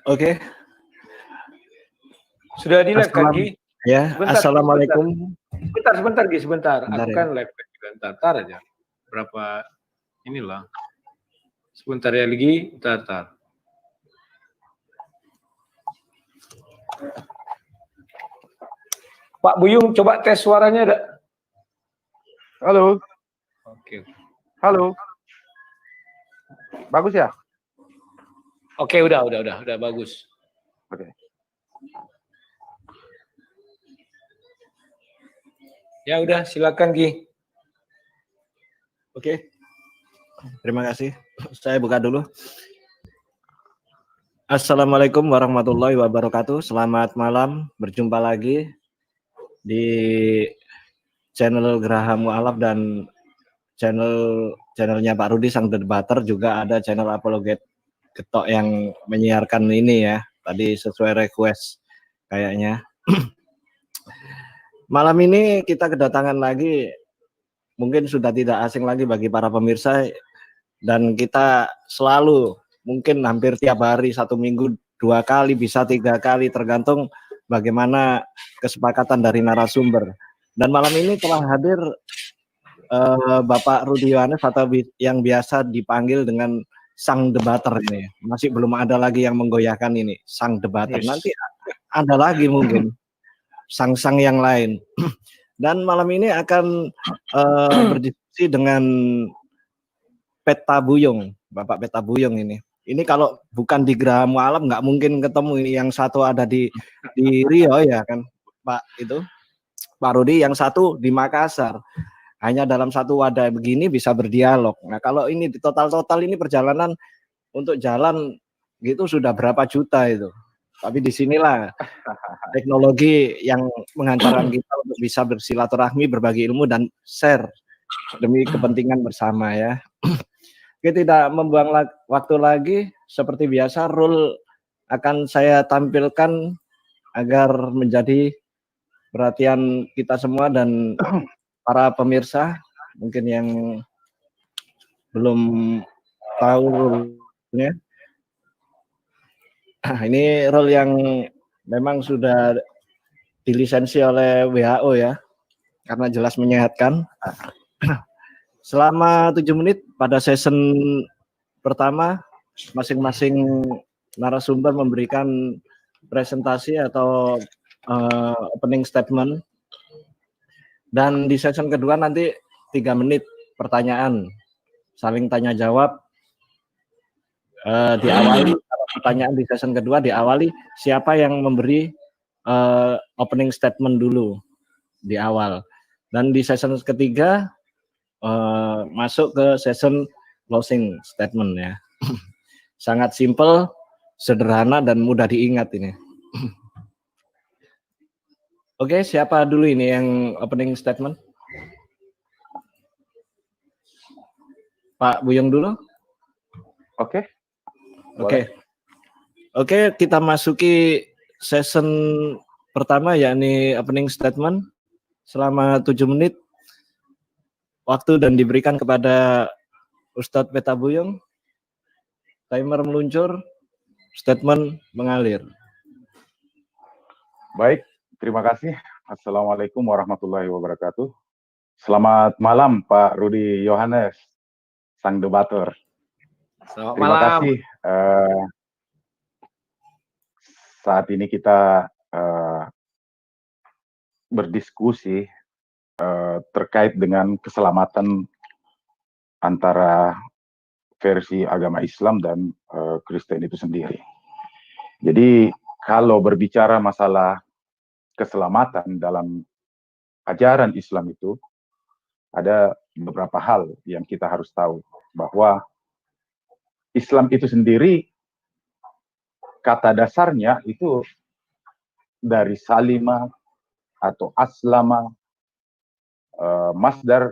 Oke. Sudah di live kan, Gi? Ya, sebentar, Assalamualaikum. Sebentar, Gi, sebentar. Bentar, Aku kan live juga, ntar aja. Berapa inilah. Sebentar ya, Gi, ntar. Pak Buyung, coba tes suaranya ada. Halo. Oke. Halo. Bagus ya? Oke, udah bagus. Oke. Ya udah, silakan Gi. Oke. Terima kasih. Saya buka dulu. Assalamualaikum warahmatullahi wabarakatuh. Selamat malam. Berjumpa lagi di channel Geraha Mu'alaf dan channelnya Pak Rudi Sang Debater, juga ada channel Apologet Ketok yang menyiarkan ini ya. Tadi sesuai request kayaknya. Malam ini kita kedatangan lagi, mungkin sudah tidak asing lagi bagi para pemirsa, dan kita selalu mungkin hampir tiap hari, 1 minggu 2 kali, bisa 3 kali, tergantung bagaimana kesepakatan dari narasumber. Dan malam ini telah hadir Bapak Rudi Yohanes, atau yang biasa dipanggil dengan Sang Debater ini. Masih belum ada lagi yang menggoyahkan ini, Sang Debater. Yes. Nanti ada lagi mungkin sang-sang yang lain. Dan malam ini akan berdiskusi dengan Peta Buyung, Bapak Peta Buyung ini. Ini kalau bukan di Geraha Mu'alaf nggak mungkin ketemu. Ini yang satu ada di Riau ya kan, Pak Rudi, yang satu di Makassar. Hanya dalam satu wadah begini bisa berdialog. Nah, kalau ini di total ini perjalanan untuk jalan gitu sudah berapa juta itu. Tapi disinilah teknologi yang menghantarkan kita untuk bisa bersilaturahmi, berbagi ilmu, dan share demi kepentingan bersama ya. Oke, tidak membuang waktu lagi, seperti biasa rule akan saya tampilkan agar menjadi perhatian kita semua dan para pemirsa mungkin yang belum tahu rule-nya. Ini rule yang memang sudah dilisensi oleh WHO ya, karena jelas menyehatkan. Selama 7 menit pada session pertama, masing-masing narasumber memberikan presentasi atau opening statement. Dan di session kedua nanti 3 menit pertanyaan, saling tanya jawab. Diawali pertanyaan di session kedua, diawali siapa yang memberi opening statement dulu di awal. Dan di session ketiga masuk ke session closing statement ya. Sangat simple, sederhana, dan mudah diingat ini. Oke, siapa dulu ini yang opening statement? Pak Buyung dulu? Oke. Oke, kita masuki session pertama, yakni opening statement selama 7 menit. Waktu dan diberikan kepada Ustadz Peta Buyung. Timer meluncur, statement mengalir. Baik, terima kasih. Assalamualaikum warahmatullahi wabarakatuh. Selamat malam Pak Rudi Yohanes, Sang Debater. Selamat terima malam. kasih. Saat ini kita berdiskusi terkait dengan keselamatan antara versi agama Islam dan Kristen itu sendiri. Jadi kalau berbicara masalah keselamatan dalam ajaran Islam itu, ada beberapa hal yang kita harus tahu, bahwa Islam itu sendiri kata dasarnya itu dari salima atau aslama. Masdar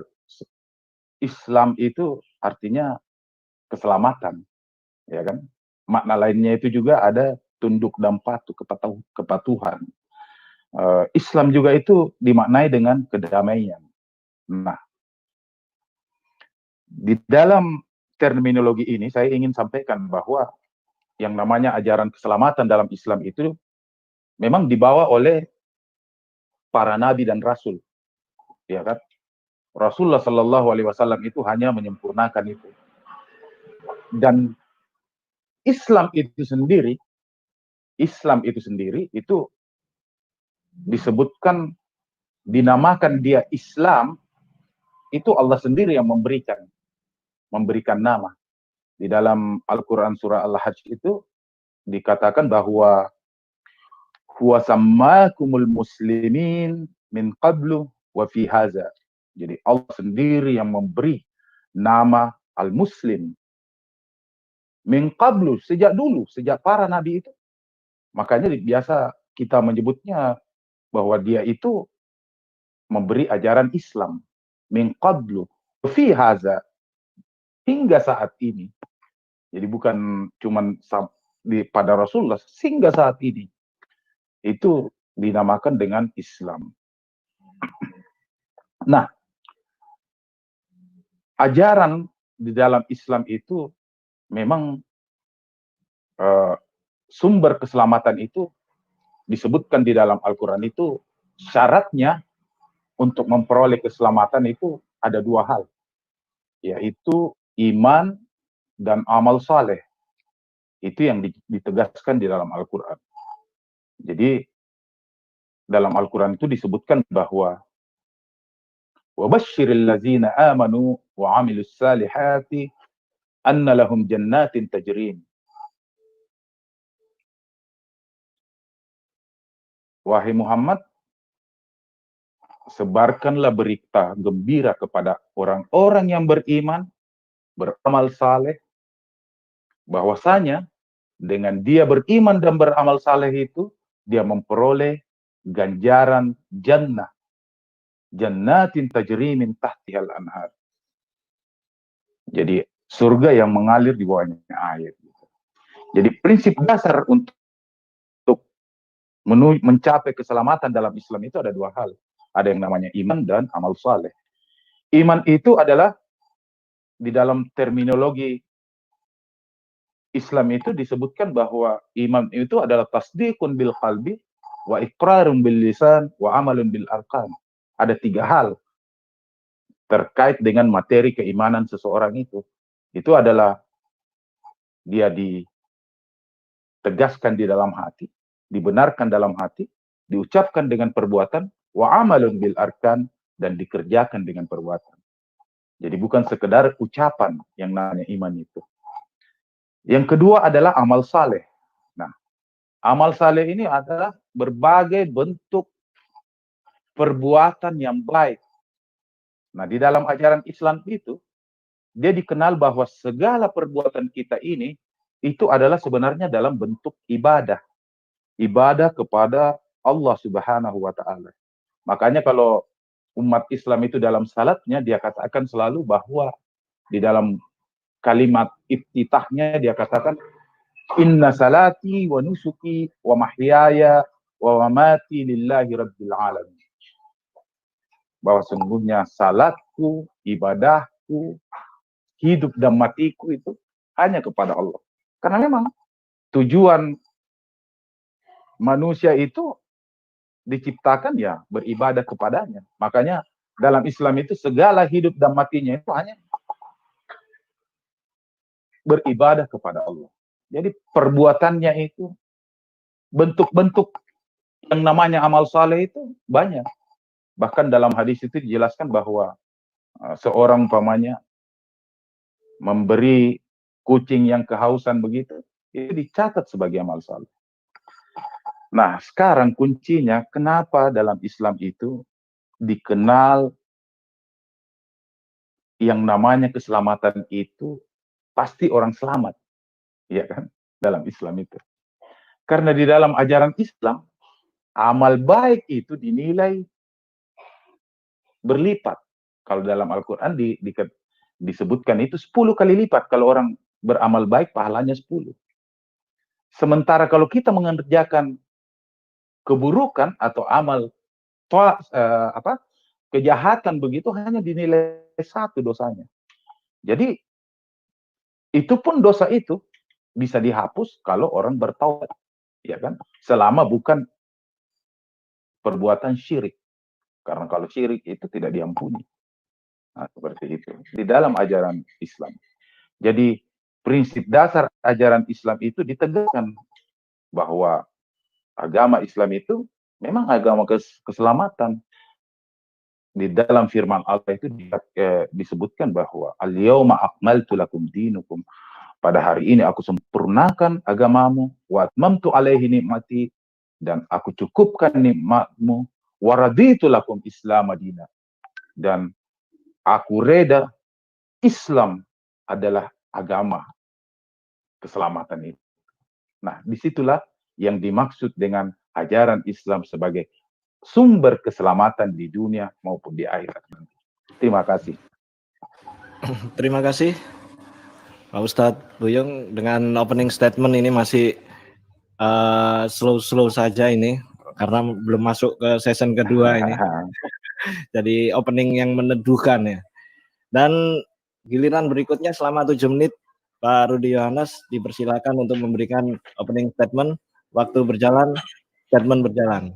Islam itu artinya keselamatan, ya kan? Makna lainnya itu juga ada tunduk dan patuh, kepatuhan. Islam juga itu dimaknai dengan kedamaian. Nah, di dalam terminologi ini saya ingin sampaikan bahwa yang namanya ajaran keselamatan dalam Islam itu memang dibawa oleh para nabi dan rasul, ya kan? Rasulullah Shallallahu Alaihi Wasallam itu hanya menyempurnakan itu. Dan Islam itu sendiri itu disebutkan, dinamakan dia Islam, itu Allah sendiri yang memberikan nama. Di dalam Al-Quran surah Al-Hajj itu dikatakan bahwa huwa sammakumul muslimin min qablu wa fi haza. Jadi Allah sendiri yang memberi nama al-muslim min qablu, sejak dulu, sejak para nabi itu. Makanya biasa kita menyebutnya bahwa dia itu memberi ajaran Islam min qablu fi haza, hingga saat ini. Jadi bukan cuman pada Rasulullah, hingga saat ini itu dinamakan dengan Islam. Nah, ajaran di dalam Islam itu memang sumber keselamatan itu disebutkan di dalam Al-Quran itu, syaratnya untuk memperoleh keselamatan itu ada dua hal, yaitu iman dan amal saleh. Itu yang ditegaskan di dalam Al-Quran. Jadi dalam Al-Quran itu disebutkan bahwa وَبَشِّرِ الَّذِينَ آمَنُوا وَعَمِلُوا الصَّالِحَاتِ أَنَّ لَهُمْ جَنَّاتٍ تَجْرِي. Wahai Muhammad, sebarkanlah berita gembira kepada orang-orang yang beriman, beramal saleh, bahwasanya dengan dia beriman dan beramal saleh itu, dia memperoleh ganjaran jannah, jannatin tajri min tahtihal anhar. Jadi surga yang mengalir di bawahnya air. Jadi prinsip dasar untuk mencapai keselamatan dalam Islam itu ada dua hal. Ada yang namanya iman dan amal saleh. Iman itu adalah, di dalam terminologi Islam itu disebutkan bahwa iman itu adalah tasdiqun bil qalbi wa iqrarun bil lisan wa amalun bil arkan. Ada tiga hal terkait dengan materi keimanan seseorang itu. Itu adalah dia ditegaskan di dalam hati, dibenarkan dalam hati, diucapkan dengan perbuatan, wa amalun bil arkan, dan dikerjakan dengan perbuatan. Jadi bukan sekedar ucapan yang namanya iman itu. Yang kedua adalah amal saleh. Nah, amal saleh ini adalah berbagai bentuk perbuatan yang baik. Nah, di dalam ajaran Islam itu, dia dikenal bahwa segala perbuatan kita ini, itu adalah sebenarnya dalam bentuk ibadah. Ibadah kepada Allah Subhanahu wa Ta'ala. Makanya kalau umat Islam itu dalam salatnya, dia katakan selalu bahwa di dalam kalimat iftitahnya dia katakan, inna salati wa nusuki wa mahyaya wa mamati lillahi rabbil alamin. Bahwa sungguhnya salatku, ibadahku, hidup dan matiku itu hanya kepada Allah. Karena memang tujuan manusia itu diciptakan ya beribadah kepadanya. Makanya dalam Islam itu segala hidup dan matinya itu hanya beribadah kepada Allah. Jadi perbuatannya itu, bentuk-bentuk yang namanya amal saleh itu banyak. Bahkan dalam hadis itu dijelaskan bahwa seorang umpamanya memberi kucing yang kehausan begitu, itu dicatat sebagai amal saleh. Nah, sekarang kuncinya kenapa dalam Islam itu dikenal yang namanya keselamatan itu pasti orang selamat, ya kan? Dalam Islam itu. Karena di dalam ajaran Islam, amal baik itu dinilai berlipat. Kalau dalam Al-Quran disebutkan itu 10 kali lipat. Kalau orang beramal baik, pahalanya 10. Sementara kalau kita mengerjakan keburukan atau amal kejahatan begitu, hanya dinilai 1 dosanya. Jadi itu pun dosa itu bisa dihapus kalau orang bertaubat, ya kan? Selama bukan perbuatan syirik. Karena kalau syirik itu tidak diampuni. Nah, seperti itu di dalam ajaran Islam. Jadi prinsip dasar ajaran Islam itu ditegaskan bahwa agama Islam itu memang agama keselamatan. Di dalam firman Allah itu disebutkan bahwa al-yauma akmaltu lakum dinukum. Pada hari ini aku sempurnakan agamamu, wa atmamtu alaihi nikmati, dan aku cukupkan nikmatmu, wa raditu lakum Islam madina. Dan aku reda Islam adalah agama keselamatan itu. Nah, disitulah yang dimaksud dengan ajaran Islam sebagai sumber keselamatan di dunia maupun di akhirat nanti. Terima kasih. Terima kasih Pak Ustadz Buyung, dengan opening statement ini masih slow saja ini karena belum masuk ke season kedua ini. Jadi opening yang meneduhkan ya. Dan giliran berikutnya selama 7 menit Pak Rudi Yohanes dipersilakan untuk memberikan opening statement. Waktu berjalan, statement berjalan.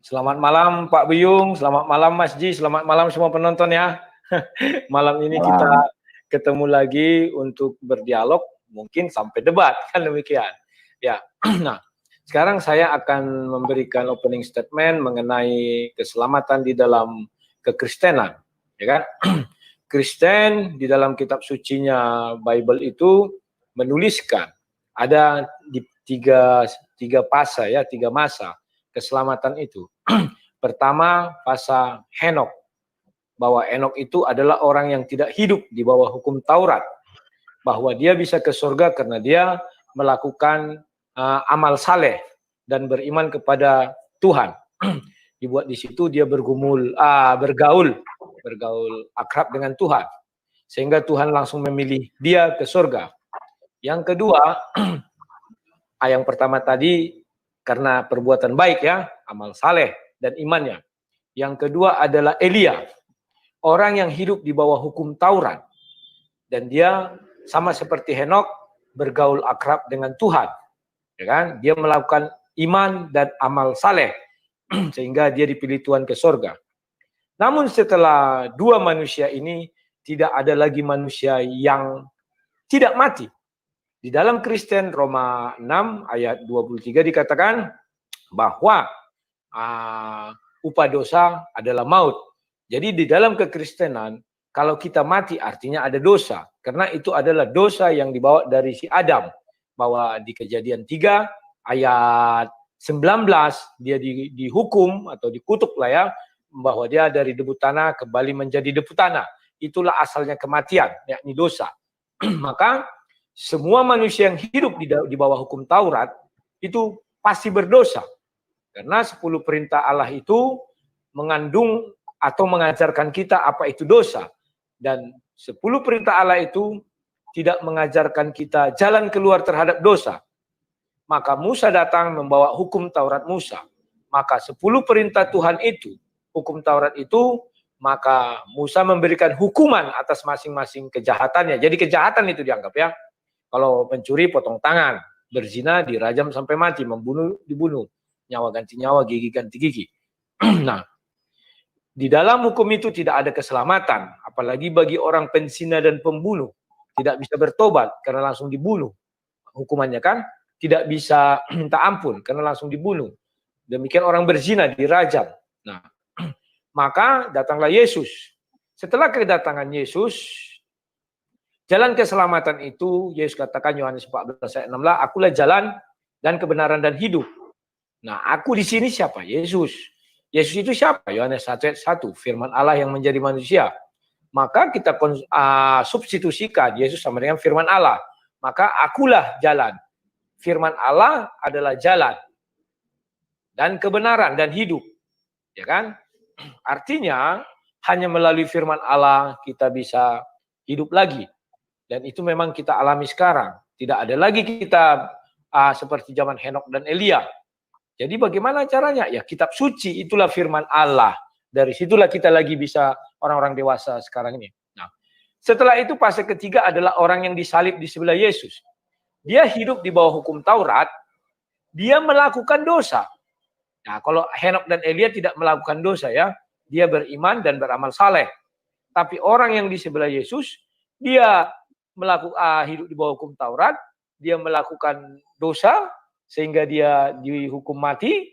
Selamat malam Pak Buyung, selamat malam Mas Ji, selamat malam semua penonton ya. Malam ini kita ketemu lagi untuk berdialog, mungkin sampai debat, kan demikian. Ya, nah sekarang saya akan memberikan opening statement mengenai keselamatan di dalam kekristenan, ya kan? Kristen di dalam kitab sucinya Bible itu menuliskan ada di tiga fase ya, 3 masa keselamatan itu. Pertama, fase Henok, bahwa Henok itu adalah orang yang tidak hidup di bawah hukum Taurat, bahwa dia bisa ke surga karena dia melakukan amal saleh dan beriman kepada Tuhan. Dibuat di situ dia bergaul akrab dengan Tuhan, sehingga Tuhan langsung memilih dia ke surga. Yang kedua, yang pertama tadi karena perbuatan baik ya, amal saleh dan imannya. Yang kedua adalah Elia, orang yang hidup di bawah hukum Taurat, dan dia sama seperti Henok bergaul akrab dengan Tuhan, ya kan? Dia melakukan iman dan amal saleh sehingga dia dipilih Tuhan ke surga. Namun setelah 2 manusia ini tidak ada lagi manusia yang tidak mati. Di dalam Kristen Roma 6 ayat 23 dikatakan bahwa upah dosa adalah maut. Jadi di dalam kekristenan kalau kita mati artinya ada dosa, karena itu adalah dosa yang dibawa dari si Adam. Bahwa di Kejadian 3 ayat 19 dia dihukum atau dikutuk lah ya, bahwa dia dari debu tanah kembali menjadi debu tanah. Itulah asalnya kematian, yakni dosa. Maka semua manusia yang hidup di bawah hukum Taurat itu pasti berdosa. Karena 10 perintah Allah itu mengandung atau mengajarkan kita apa itu dosa. Dan 10 perintah Allah itu tidak mengajarkan kita jalan keluar terhadap dosa. Maka Musa datang membawa hukum Taurat Musa. Maka 10 perintah Tuhan itu, hukum Taurat itu, maka Musa memberikan hukuman atas masing-masing kejahatannya. Jadi kejahatan itu dianggap ya. Kalau mencuri potong tangan, berzina dirajam sampai mati, membunuh dibunuh, nyawa ganti nyawa, gigi ganti gigi. Nah, di dalam hukum itu tidak ada keselamatan, apalagi bagi orang penzina dan pembunuh, tidak bisa bertobat karena langsung dibunuh. Hukumannya kan tidak bisa minta ampun karena langsung dibunuh. Demikian orang berzina dirajam. Nah, maka datanglah Yesus. Setelah kedatangan Yesus, jalan keselamatan itu, Yesus katakan Yohanes 14 ayat 16, akulah jalan dan kebenaran dan hidup. Nah, aku di sini siapa? Yesus. Yesus itu siapa? Yohanes 1 ayat 1, firman Allah yang menjadi manusia. Maka kita substitusikan Yesus sama dengan firman Allah. Maka akulah jalan. Firman Allah adalah jalan dan kebenaran dan hidup. Ya kan? Artinya hanya melalui firman Allah kita bisa hidup lagi. Dan itu memang kita alami sekarang. Tidak ada lagi kita seperti zaman Henok dan Elia. Jadi bagaimana caranya? Ya kitab suci itulah firman Allah. Dari situlah kita lagi bisa orang-orang dewasa sekarang ini. Nah, Setelah itu fase ketiga adalah orang yang disalib di sebelah Yesus. Dia hidup di bawah hukum Taurat, dia melakukan dosa. Nah, kalau Henok dan Elia tidak melakukan dosa ya, dia beriman dan beramal saleh. Tapi orang yang di sebelah Yesus, dia hidup di bawah hukum Taurat, dia melakukan dosa sehingga dia dihukum mati,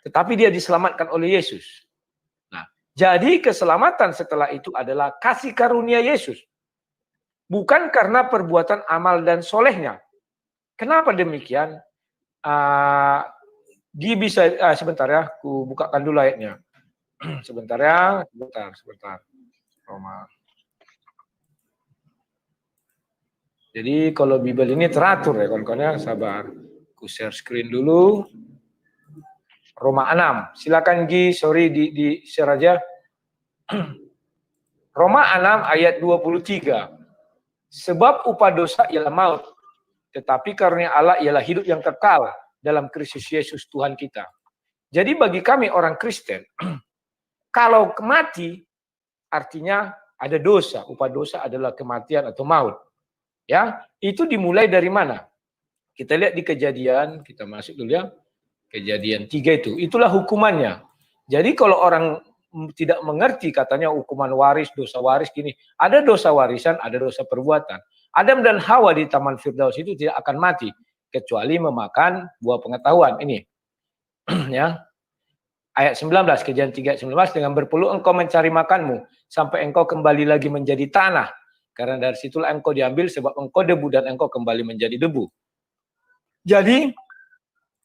tetapi dia diselamatkan oleh Yesus. Nah, jadi keselamatan setelah itu adalah kasih karunia Yesus. Bukan karena perbuatan amal dan solehnya. Kenapa demikian? Dia bisa, sebentar ya, aku bukakan dulu ayatnya. Sebentar ya, sebentar. Roma. Jadi kalau Bible ini teratur ya kawan-kawan ya, sabar. Aku share screen dulu. Roma 6. Silakan Gi, sorry di share aja. Roma 6 ayat 23. Sebab upah dosa ialah maut, tetapi karunia Allah ialah hidup yang kekal dalam Kristus Yesus Tuhan kita. Jadi bagi kami orang Kristen, kalau mati artinya ada dosa, upah dosa adalah kematian atau maut. Ya, itu dimulai dari mana? Kita lihat di Kejadian, kita masuk dulu ya. Kejadian 3 itu, itulah hukumannya. Jadi kalau orang tidak mengerti katanya hukuman waris, dosa waris gini. Ada dosa warisan, ada dosa perbuatan. Adam dan Hawa di Taman Firdaus itu tidak akan mati kecuali memakan buah pengetahuan. Ini ya. Ayat 19, Kejadian 3:19, dengan berpeluh engkau mencari makanmu sampai engkau kembali lagi menjadi tanah. Karena dari situlah engkau diambil sebab engkau debu dan engkau kembali menjadi debu. Jadi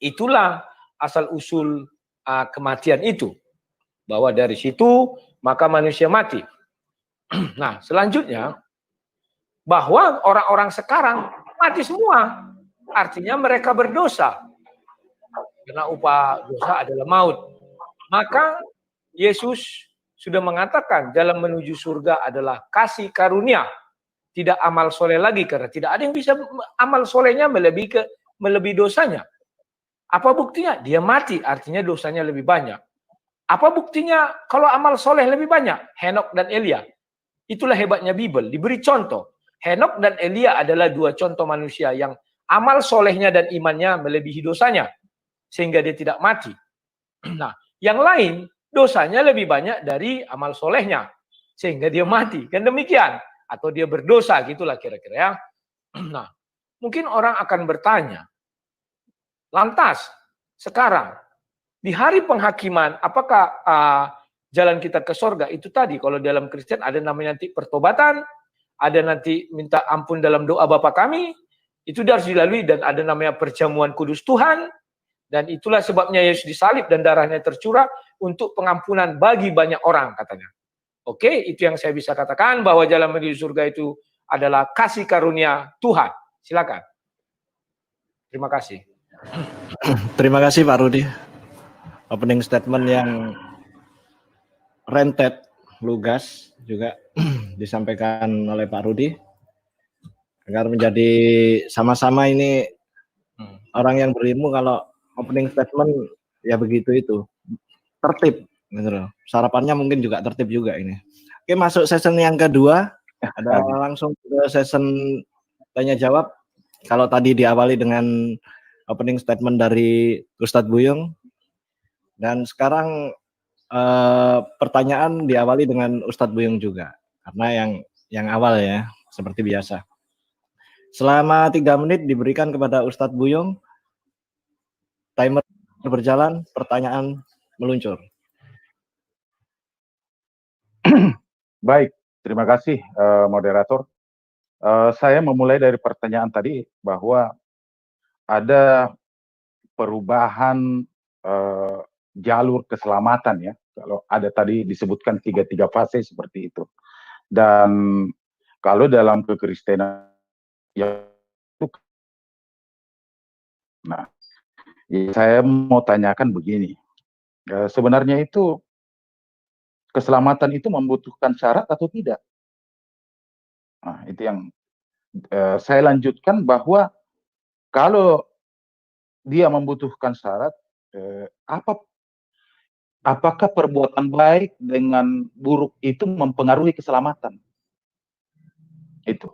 itulah asal usul kematian itu. Bahwa dari situ maka manusia mati. Nah, selanjutnya bahwa orang-orang sekarang mati semua. Artinya mereka berdosa. Karena upah dosa adalah maut. Maka Yesus sudah mengatakan jalan menuju surga adalah kasih karunia. Tidak amal soleh lagi. Karena tidak ada yang bisa amal solehnya melebihi dosanya. Apa buktinya? Dia mati, artinya dosanya lebih banyak. Apa buktinya kalau amal soleh lebih banyak? Henok dan Elia. Itulah hebatnya Bible. Diberi contoh. Henok dan Elia adalah dua contoh manusia yang amal solehnya dan imannya melebihi dosanya. Sehingga dia tidak mati. Nah, yang lain dosanya lebih banyak dari amal solehnya. Sehingga dia mati. Kan demikian. Atau dia berdosa, gitulah kira-kira ya. Nah, mungkin orang akan bertanya, lantas sekarang di hari penghakiman, apakah jalan kita ke sorga itu tadi? Kalau dalam Kristen ada namanya nanti pertobatan, ada nanti minta ampun dalam doa Bapa kami, itu harus dilalui, dan ada namanya perjamuan kudus Tuhan, dan itulah sebabnya Yesus disalib dan darahnya tercurah untuk pengampunan bagi banyak orang katanya. Oke, itu yang saya bisa katakan, bahwa jalan menuju surga itu adalah kasih karunia Tuhan. Silakan. Terima kasih. Terima kasih Pak Rudi. Opening statement yang rentet, lugas juga disampaikan oleh Pak Rudi. Agar menjadi sama-sama ini orang yang berilmu, kalau opening statement ya begitu itu. Tertib. Sarapannya mungkin juga tertib juga ini. Oke, masuk season yang kedua. Ada langsung ke season tanya jawab. Kalau tadi diawali dengan opening statement dari Ustadz Buyung, dan sekarang pertanyaan diawali dengan Ustadz Buyung juga, karena yang awal ya, seperti biasa. Selama 3 menit diberikan kepada Ustadz Buyung. Timer berjalan, pertanyaan meluncur. Baik, terima kasih moderator. Saya memulai dari pertanyaan tadi bahwa ada perubahan jalur keselamatan ya. Kalau ada tadi disebutkan 3 fase seperti itu. Dan kalau dalam kekristenan ya, nah, saya mau tanyakan begini. Sebenarnya itu keselamatan itu membutuhkan syarat atau tidak? Nah, itu yang saya lanjutkan, bahwa kalau dia membutuhkan syarat, apakah perbuatan baik dengan buruk itu mempengaruhi keselamatan? Itu.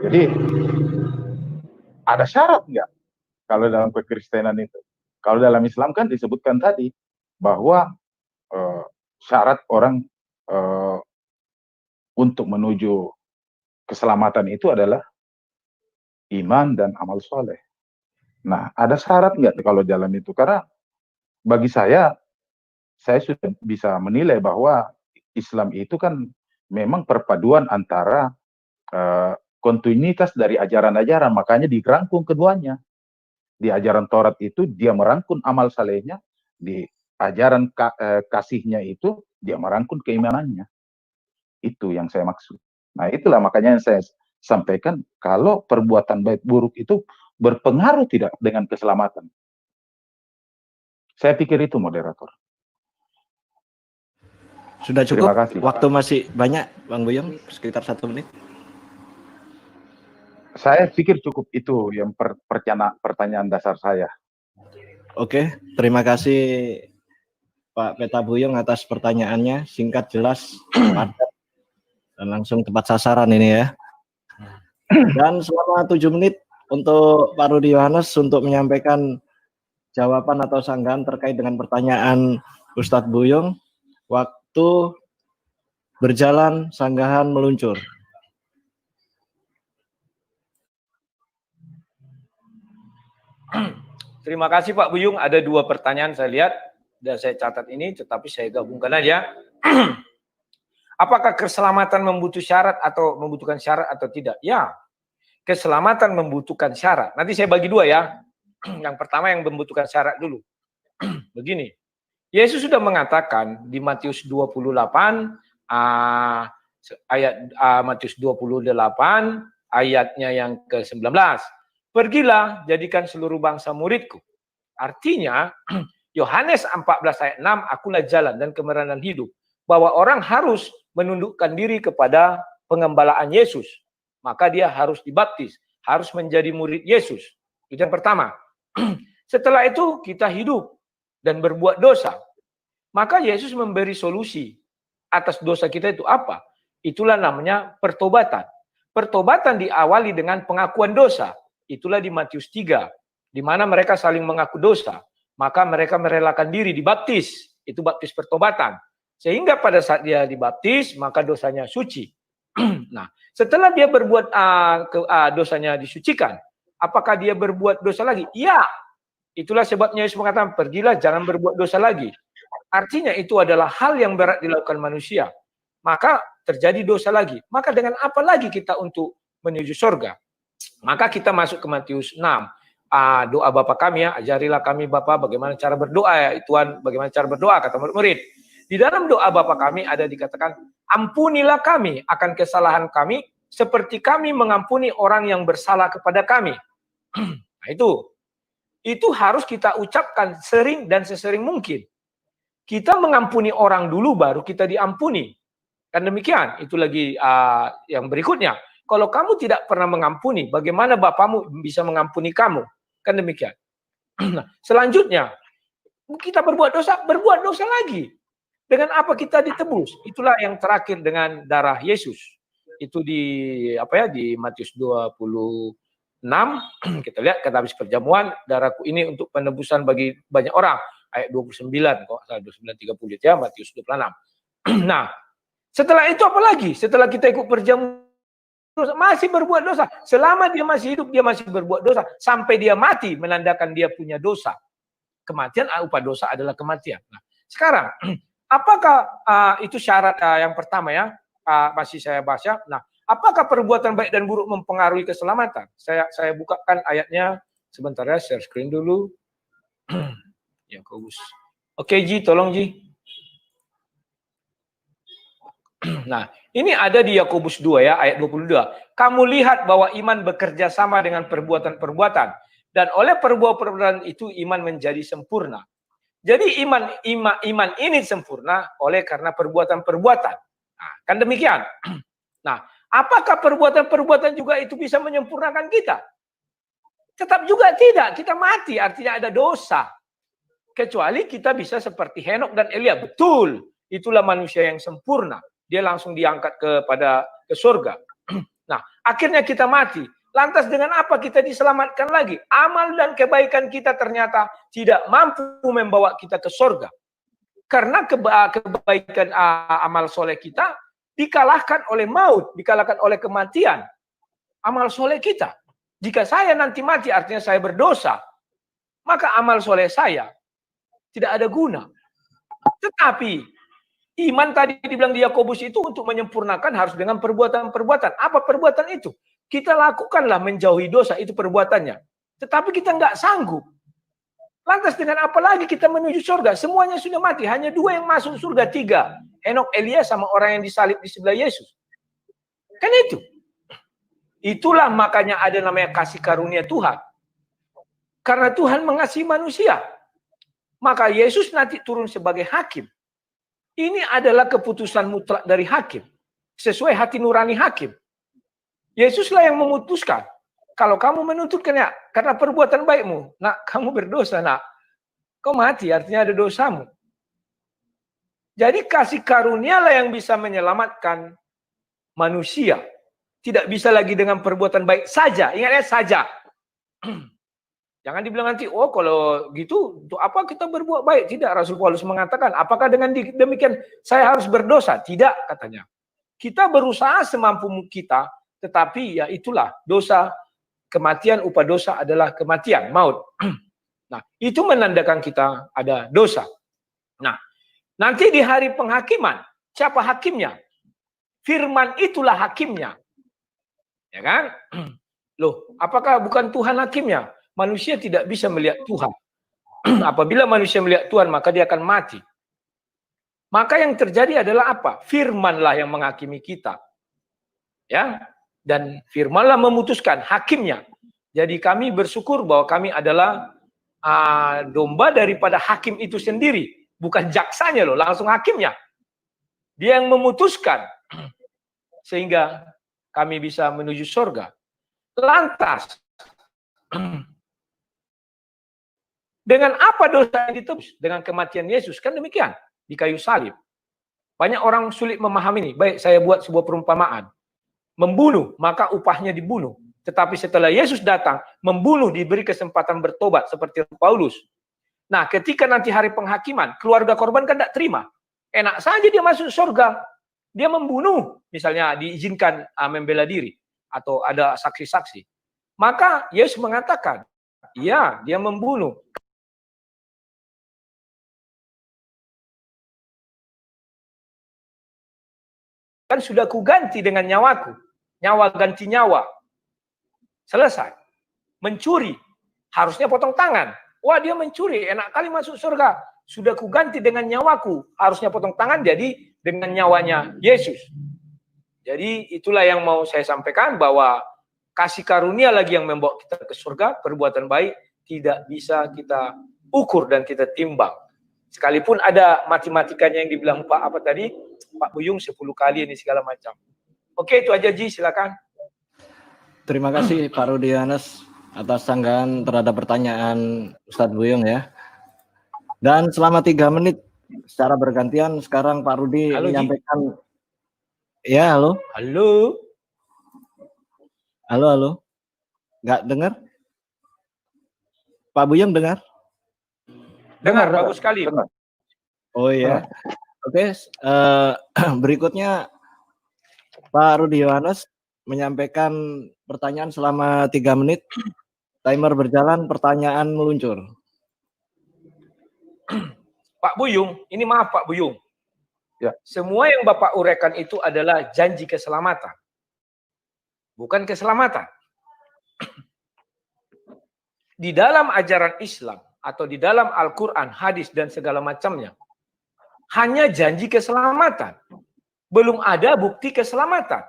Jadi ada syarat nggak kalau dalam kekristenan itu? Kalau dalam Islam kan disebutkan tadi bahwa syarat orang untuk menuju keselamatan itu adalah iman dan amal soleh. Nah, ada syarat nggak kalau dalam itu? Karena bagi saya sudah bisa menilai bahwa Islam itu kan memang perpaduan antara kontinuitas dari ajaran-ajaran, makanya dirangkum keduanya. Di ajaran Taurat itu dia merangkum amal salehnya, di ajaran kasihnya itu dia merangkum keimanannya. Itu yang saya maksud. Nah, itulah makanya yang saya sampaikan, kalau perbuatan baik buruk itu berpengaruh tidak dengan keselamatan. Saya pikir itu, moderator. Sudah cukup? Terima kasih. Waktu masih banyak, Bang Buyung, sekitar 1 menit. Saya pikir cukup itu yang pertanyaan dasar saya. Oke, terima kasih Pak Peta Buyung atas pertanyaannya, singkat, jelas, padat, dan langsung tepat sasaran ini ya. Dan selama 7 menit untuk Pak Rudi Yohanes untuk menyampaikan jawaban atau sanggahan terkait dengan pertanyaan Ustadz Buyung. Waktu berjalan, sanggahan meluncur. Terima kasih Pak Buyung. Ada 2 pertanyaan saya lihat dan saya catat ini, tetapi saya gabungkan aja. Apakah keselamatan membutuhkan syarat atau tidak? Ya, keselamatan membutuhkan syarat. Nanti saya bagi 2 ya. Yang pertama yang membutuhkan syarat dulu. Begini, Yesus sudah mengatakan di Matius 28 Matius 28 ayatnya yang ke-19. Pergilah, jadikan seluruh bangsa muridku. Artinya, Yohanes 14 ayat 6, akulah jalan dan kebenaran dan hidup. Bahwa orang harus menundukkan diri kepada pengembalaan Yesus. Maka dia harus dibaptis, harus menjadi murid Yesus. Itu yang pertama. Setelah itu kita hidup dan berbuat dosa. Maka Yesus memberi solusi atas dosa kita itu apa? Itulah namanya pertobatan. Pertobatan diawali dengan pengakuan dosa. Itulah di Matius 3, di mana mereka saling mengaku dosa. Maka mereka merelakan diri dibaptis. Itu baptis pertobatan. Sehingga pada saat dia dibaptis, maka dosanya suci. Nah, setelah dia berbuat dosanya disucikan, apakah dia berbuat dosa lagi? Iya. Itulah sebabnya Yesus mengatakan, pergilah jangan berbuat dosa lagi. Artinya itu adalah hal yang berat dilakukan manusia. Maka terjadi dosa lagi. Maka dengan apa lagi kita untuk menuju surga? Maka kita masuk ke Matius 6. Doa Bapa kami ya, ajarilah kami Bapa bagaimana cara berdoa ya Tuhan, bagaimana cara berdoa kata murid-murid. Di dalam doa Bapa kami ada dikatakan, ampunilah kami akan kesalahan kami seperti kami mengampuni orang yang bersalah kepada kami. Nah, itu harus kita ucapkan sering dan sesering mungkin. Kita mengampuni orang dulu baru kita diampuni. Kan demikian. Itu lagi yang berikutnya. Kalau kamu tidak pernah mengampuni, bagaimana Bapamu bisa mengampuni kamu? Kan demikian. Nah, selanjutnya, kita berbuat dosa lagi. Dengan apa kita ditebus? Itulah yang terakhir dengan darah Yesus. Itu di Matius 26. Kita lihat kata habis perjamuan, darahku ini untuk penebusan bagi banyak orang. Ayat 29, kok 29:30 ya, Matius 26. Nah, setelah itu apa lagi? Setelah kita ikut perjamuan, masih berbuat dosa. Selama dia masih hidup, dia masih berbuat dosa. Sampai dia mati, menandakan dia punya dosa. Kematian, upah dosa adalah kematian. Nah, sekarang, apakah itu syarat yang pertama ya? Masih saya baca. Nah, apakah perbuatan baik dan buruk mempengaruhi keselamatan? Saya bukakan ayatnya. Sebentar ya, share screen dulu. Yakobus. Oke, Ji, tolong Ji. Nah, ini ada di Yakobus 2 ya, ayat 22. Kamu lihat bahwa iman bekerja sama dengan perbuatan-perbuatan. Dan oleh perbuatan itu iman menjadi sempurna. Jadi iman ini sempurna oleh karena perbuatan-perbuatan. Nah, kan demikian. Nah, apakah perbuatan-perbuatan juga itu bisa menyempurnakan kita? Tetap juga tidak. Kita mati, artinya ada dosa. Kecuali kita bisa seperti Henok dan Elia. Betul. Itulah manusia yang sempurna. dia langsung diangkat ke surga. Nah, akhirnya kita mati. Lantas dengan apa kita diselamatkan lagi? Amal dan kebaikan kita ternyata tidak mampu membawa kita ke surga. Karena kebaikan amal soleh kita dikalahkan oleh maut, dikalahkan oleh kematian. Amal soleh kita. Jika saya nanti mati artinya saya berdosa, maka amal soleh saya tidak ada guna. Tetapi iman tadi dibilang di Yakobus itu untuk menyempurnakan harus dengan perbuatan-perbuatan. Apa perbuatan itu? Kita lakukanlah menjauhi dosa, itu perbuatannya. Tetapi kita nggak sanggup. Lantas dengan apa lagi kita menuju surga? Semuanya sudah mati. Hanya 2 yang masuk surga, 3. Henok, Elia, sama orang yang disalib di sebelah Yesus. Kan itu. Itulah makanya ada namanya kasih karunia Tuhan. Karena Tuhan mengasihi manusia. Maka Yesus nanti turun sebagai hakim. Ini adalah keputusan mutlak dari hakim. Sesuai hati nurani hakim. Yesuslah yang memutuskan. Kalau kamu menuntutkannya karena perbuatan baikmu, nak, kamu berdosa, nak. Kau mati, artinya ada dosamu. Jadi kasih karunialah yang bisa menyelamatkan manusia. Tidak bisa lagi dengan perbuatan baik saja. Ingat ya, saja. Jangan dibilang nanti, oh kalau gitu, untuk apa kita berbuat baik? Tidak, Rasul Paulus mengatakan, apakah dengan demikian saya harus berdosa? Tidak, katanya. Kita berusaha semampu kita, tetapi ya itulah dosa. Kematian, upah dosa adalah kematian, maut. Nah, itu menandakan kita ada dosa. Nah, nanti di hari penghakiman, siapa hakimnya? Firman itulah hakimnya. Ya kan? Loh, apakah bukan Tuhan hakimnya? Manusia tidak bisa melihat Tuhan. Apabila manusia melihat Tuhan, maka dia akan mati. Maka yang terjadi adalah apa? Firmanlah yang menghakimi kita. Ya, dan firmanlah memutuskan hakimnya. Jadi kami bersyukur bahwa kami adalah domba daripada hakim itu sendiri. Bukan jaksanya loh, langsung hakimnya. Dia yang memutuskan. Sehingga kami bisa menuju surga. Lantas, dengan apa dosa yang ditebus? Dengan kematian Yesus. Kan demikian. Di kayu salib. Banyak orang sulit memahami ini. Baik, saya buat sebuah perumpamaan. Membunuh, maka upahnya dibunuh. Tetapi setelah Yesus datang, membunuh diberi kesempatan bertobat seperti Paulus. Nah, ketika nanti hari penghakiman, keluarga korban kan tidak terima. Enak saja dia masuk surga. Dia membunuh, misalnya diizinkan membela diri. Atau ada saksi-saksi. Maka Yesus mengatakan, ya, dia membunuh. Kan sudah kuganti dengan nyawaku. Nyawa ganti nyawa. Selesai. Mencuri. Harusnya potong tangan. Wah, dia mencuri. Enak kali masuk surga. Sudah kuganti dengan nyawaku. Harusnya potong tangan, jadi dengan nyawanya Yesus. Jadi itulah yang mau saya sampaikan, bahwa kasih karunia lagi yang membawa kita ke surga. Perbuatan baik tidak bisa kita ukur dan kita timbang. Sekalipun ada matematikanya yang dibilang Pak Buyung 10 kali ini segala macam. Oke, itu aja Ji, silakan. Terima kasih Pak Rudi Yohanes atas tanggapan terhadap pertanyaan Ustadz Buyung ya. Dan selama 3 menit secara bergantian sekarang Pak Rudi menyampaikan. Ji. Ya, halo. Halo. Halo. Nggak dengar? Pak Buyung dengar? Dengar, bagus sekali. Dengar. Oh iya. Oke, berikutnya Pak Rudi Yohanes menyampaikan pertanyaan selama 3 menit. Timer berjalan, pertanyaan meluncur. Pak Buyung, ini maaf Pak Buyung. Ya. Semua yang Bapak uraikan itu adalah janji keselamatan. Bukan keselamatan. Di dalam ajaran Islam atau di dalam Al-Quran, hadis dan segala macamnya, hanya janji keselamatan. Belum ada bukti keselamatan.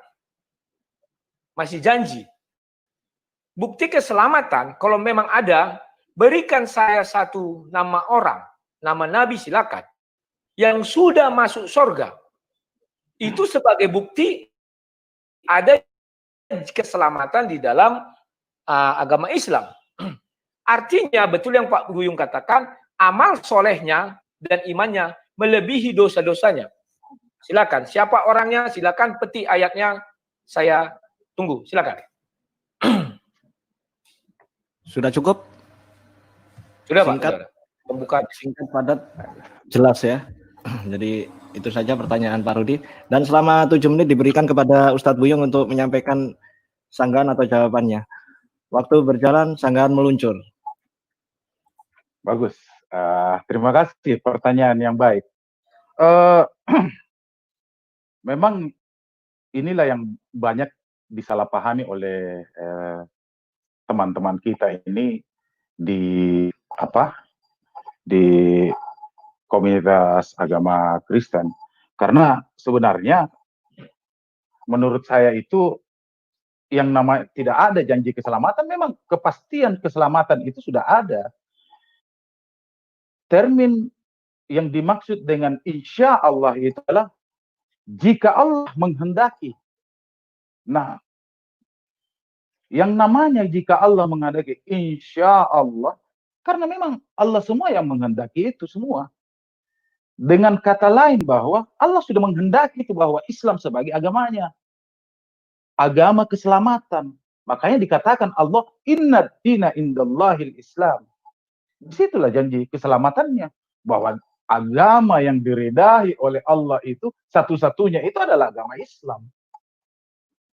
Masih janji. Bukti keselamatan, kalau memang ada, berikan saya satu nama orang, nama Nabi silakan, yang sudah masuk surga. Itu sebagai bukti ada keselamatan di dalam agama Islam. Artinya betul yang Pak Buyung katakan, amal solehnya dan imannya melebihi dosa-dosanya. Silakan. Siapa orangnya? Silakan petik ayatnya. Saya tunggu. Silakan. Sudah cukup? Sudah Pak. Singkat. Sudah. Pembukaan. Singkat, padat, jelas ya. Jadi itu saja pertanyaan Pak Rudi. Dan selama 7 menit diberikan kepada Ustadz Buyung untuk menyampaikan sanggahan atau jawabannya. Waktu berjalan, sanggahan meluncur. Bagus. Terima kasih, pertanyaan yang baik. Eh, memang inilah yang banyak disalahpahami oleh teman-teman kita ini di di komunitas agama Kristen. Karena sebenarnya menurut saya itu yang nama tidak ada janji keselamatan, memang kepastian keselamatan itu sudah ada. Termin yang dimaksud dengan insya Allah itu adalah jika Allah menghendaki. Nah, yang namanya jika Allah menghendaki insya Allah, karena memang Allah semua yang menghendaki itu semua. Dengan kata lain bahwa Allah sudah menghendaki itu bahwa Islam sebagai agamanya. Agama keselamatan. Makanya dikatakan Allah inna dina indallahil Islam. Disitulah janji keselamatannya. Bahwa agama yang diridai oleh Allah itu satu-satunya itu adalah agama Islam.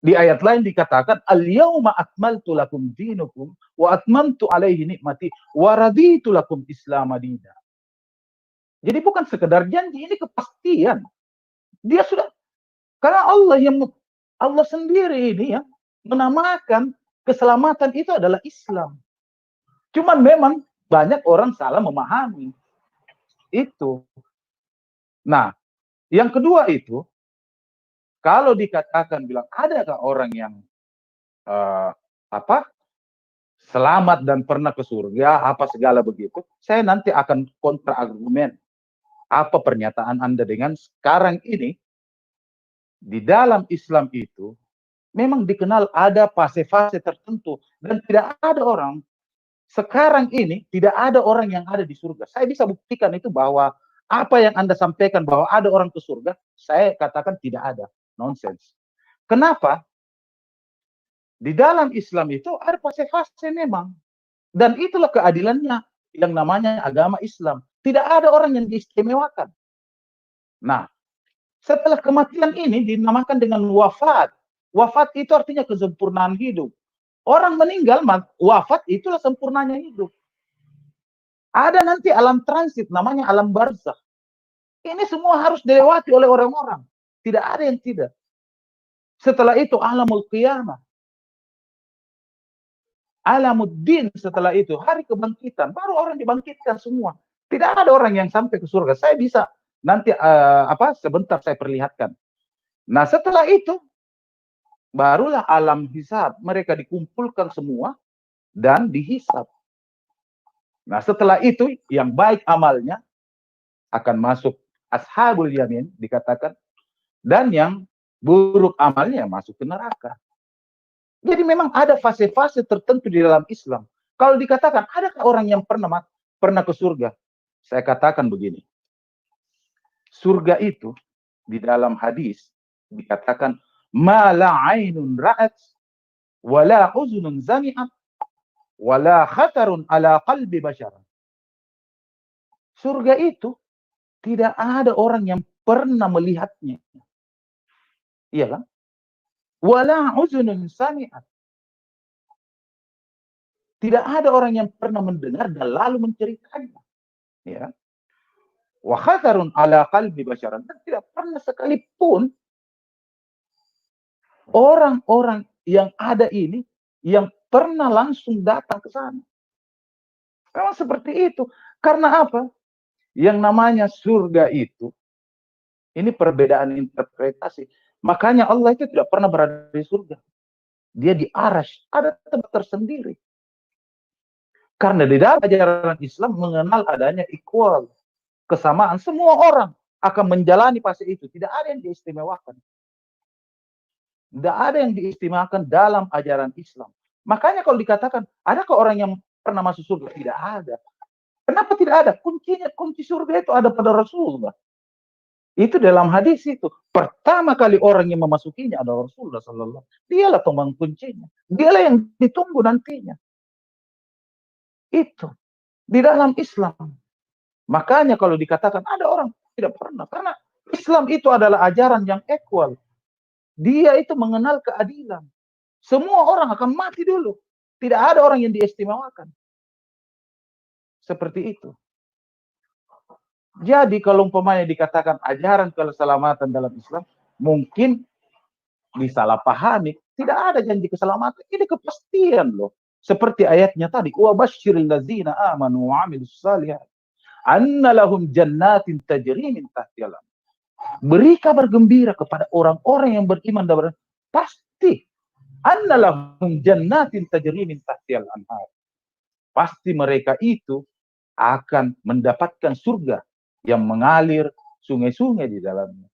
Di ayat lain dikatakan al-yauma akmaltu lakum dinukum wa atmamtu alaihi nikmati wa raditu lakum Islam madina. Jadi bukan sekedar janji, ini kepastian. Dia sudah, karena Allah sendiri ini yang menamakan keselamatan itu adalah Islam. Cuman memang banyak orang salah memahami itu. Nah, yang kedua itu, kalau dikatakan bilang adakah orang yang selamat dan pernah ke surga, apa segala begitu, saya nanti akan kontra argumen. Apa pernyataan Anda dengan sekarang ini di dalam Islam itu memang dikenal ada fase-fase tertentu dan tidak ada orang sekarang ini tidak ada orang yang ada di surga. Saya bisa buktikan itu bahwa apa yang Anda sampaikan bahwa ada orang ke surga, saya katakan tidak ada. Nonsense. Kenapa? Di dalam Islam itu ada fase-fase memang. Dan itulah keadilannya yang namanya agama Islam. Tidak ada orang yang diistimewakan. Nah, setelah kematian ini dinamakan dengan wafat. Wafat itu artinya kesempurnaan hidup. Orang meninggal, wafat itulah sempurnanya hidup. Ada nanti alam transit, namanya alam barzakh. Ini semua harus dilewati oleh orang-orang. Tidak ada yang tidak. Setelah itu alamul qiyamah. Alamuddin setelah itu, hari kebangkitan. Baru orang dibangkitkan semua. Tidak ada orang yang sampai ke surga. Saya bisa nanti sebentar saya perlihatkan. Nah, setelah itu barulah alam hisab. Mereka dikumpulkan semua dan dihisab. Nah, setelah itu yang baik amalnya akan masuk ashabul yamin dikatakan, dan yang buruk amalnya masuk ke neraka. Jadi memang ada fase-fase tertentu di dalam Islam. Kalau dikatakan adakah orang yang pernah ke surga? Saya katakan begini. Surga itu di dalam hadis dikatakan ma la ainun ra'at wa la uzunun zami'at wa la khatarun ala qalbi bashar. Surga itu tidak ada orang yang pernah melihatnya. Iya kan? Wala uzunun sami'at. Tidak ada orang yang pernah mendengar dan lalu menceritakannya. Ya. Wa khatarun ala qalbi basyaran. Dan tidak pernah sekalipun orang-orang yang ada ini yang pernah langsung datang ke sana. Memang seperti itu. Karena apa? Yang namanya surga itu, ini perbedaan interpretasi. Makanya Allah itu tidak pernah berada di surga. Dia di arash, ada tempat tersendiri. Karena di dalam ajaran Islam mengenal adanya equal, kesamaan. Semua orang akan menjalani fase itu. Tidak ada yang diistimewakan. Tidak ada yang diistimewakan dalam ajaran Islam. Makanya kalau dikatakan, adakah orang yang pernah masuk surga? Tidak ada. Kenapa tidak ada? Kunci surga itu ada pada Rasulullah. Itu dalam hadis itu. Pertama kali orang yang memasukinya adalah Rasulullah Sallallahu Alaihi Wasallam. Dialah pemegang kuncinya. Dialah yang ditunggu nantinya. Itu di dalam Islam. Makanya kalau dikatakan ada orang tidak pernah, karena Islam itu adalah ajaran yang equal. Dia itu mengenal keadilan. Semua orang akan mati dulu. Tidak ada orang yang diistimewakan. Seperti itu. Jadi kalau umpamanya dikatakan ajaran keselamatan dalam Islam, mungkin disalahpahami. Tidak ada janji keselamatan. Ini kepastian loh. Seperti ayatnya tadi, wa basyiril ladzina amanu wa 'amilus shalihat anna lahum jannatin tajri min tahtiha. Beri kabar gembira kepada orang-orang yang beriman dan pasti anna lahum jannatin tajri min tahtiha al-anhar. Pasti mereka itu akan mendapatkan surga yang mengalir sungai-sungai di dalamnya.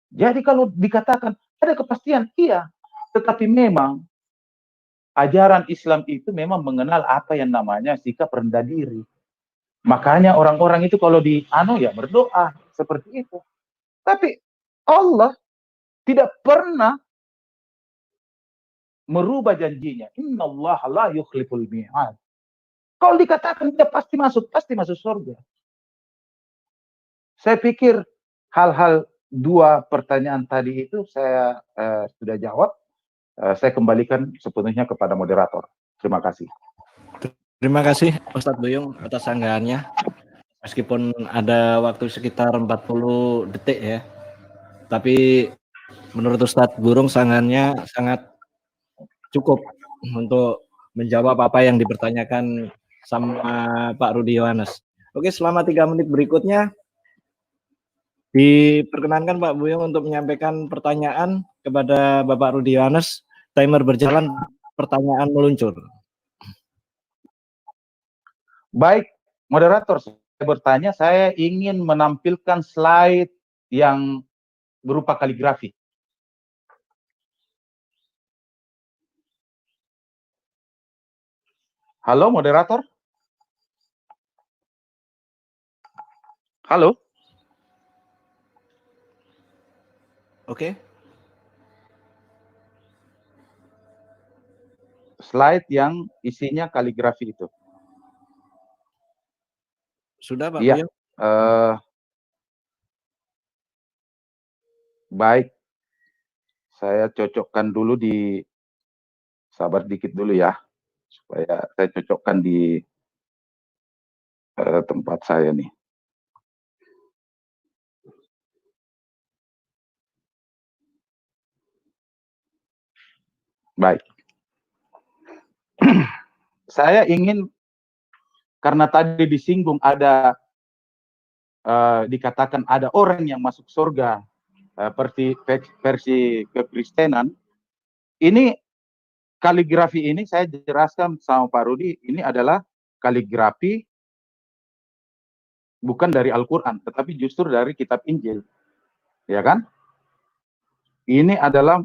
Jadi kalau dikatakan ada kepastian, iya. Tetapi memang ajaran Islam itu memang mengenal apa yang namanya sikap rendah diri. Makanya orang-orang itu kalau berdoa seperti itu. Tapi Allah tidak pernah merubah janjinya. Innallaha la yukhliful mi'ad. Kalau dikatakan dia pasti masuk surga. Saya pikir hal-hal dua pertanyaan tadi itu saya sudah jawab. Saya kembalikan sepenuhnya kepada moderator. Terima kasih. Terima kasih Ustadz Buyung atas sanggahannya. Meskipun ada waktu sekitar 40 detik ya. Tapi menurut Ustadz Burung sanggahannya sangat cukup untuk menjawab apa yang dipertanyakan sama Pak Rudi Yohanes. Oke, selama 3 menit berikutnya diperkenankan Pak Buyung untuk menyampaikan pertanyaan kepada Bapak Rudi Yohanes. Timer berjalan, pertanyaan meluncur. Baik, moderator, saya bertanya, saya ingin menampilkan slide yang berupa kaligrafi. Halo, moderator? Halo? Oke. Slide yang isinya kaligrafi itu. Sudah Pak Iya. Buyung? Baik. Saya cocokkan dulu sabar dikit dulu ya. Supaya saya cocokkan di tempat saya nih. Baik. Saya ingin, karena tadi disinggung ada dikatakan ada orang yang masuk surga versi kekristenan. Ini kaligrafi ini saya jelaskan sama Pak Rudi, ini adalah kaligrafi bukan dari Al-Quran, tetapi justru dari kitab Injil. Ya kan? Ini adalah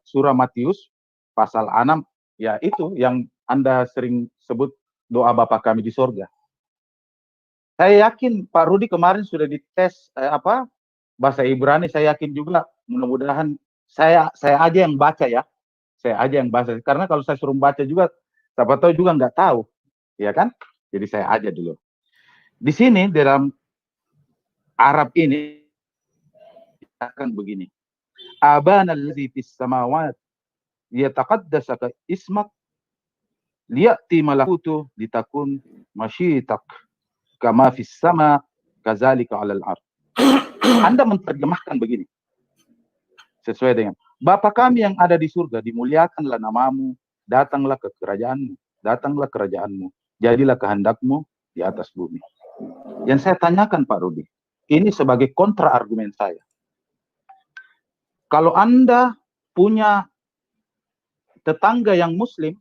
surah Matius pasal 6, ya itu yang Anda sering sebut doa Bapa kami di surga. Saya yakin Pak Rudi kemarin sudah dites bahasa Ibrani, saya yakin juga mudah-mudahan saya aja yang baca ya. Saya aja yang baca, karena kalau saya suruh baca juga siapa tahu juga nggak tahu, ya kan? Jadi saya aja dulu. Di sini dalam Arab ini akan begini. Abana allazi fis samawat yataqaddasaka ismak liya'ti malakutu litakun masyitak kama fis sama kazalika 'alal ard. Anda menerjemahkan begini. Sesuai dengan Bapa kami yang ada di surga, dimuliakanlah namamu, datanglah ke kerajaanmu, datanglah kerajaanmu, jadilah kehendakmu di atas bumi. Yang saya tanyakan Pak Rudi, ini sebagai kontra argumen saya. Kalau Anda punya tetangga yang muslim,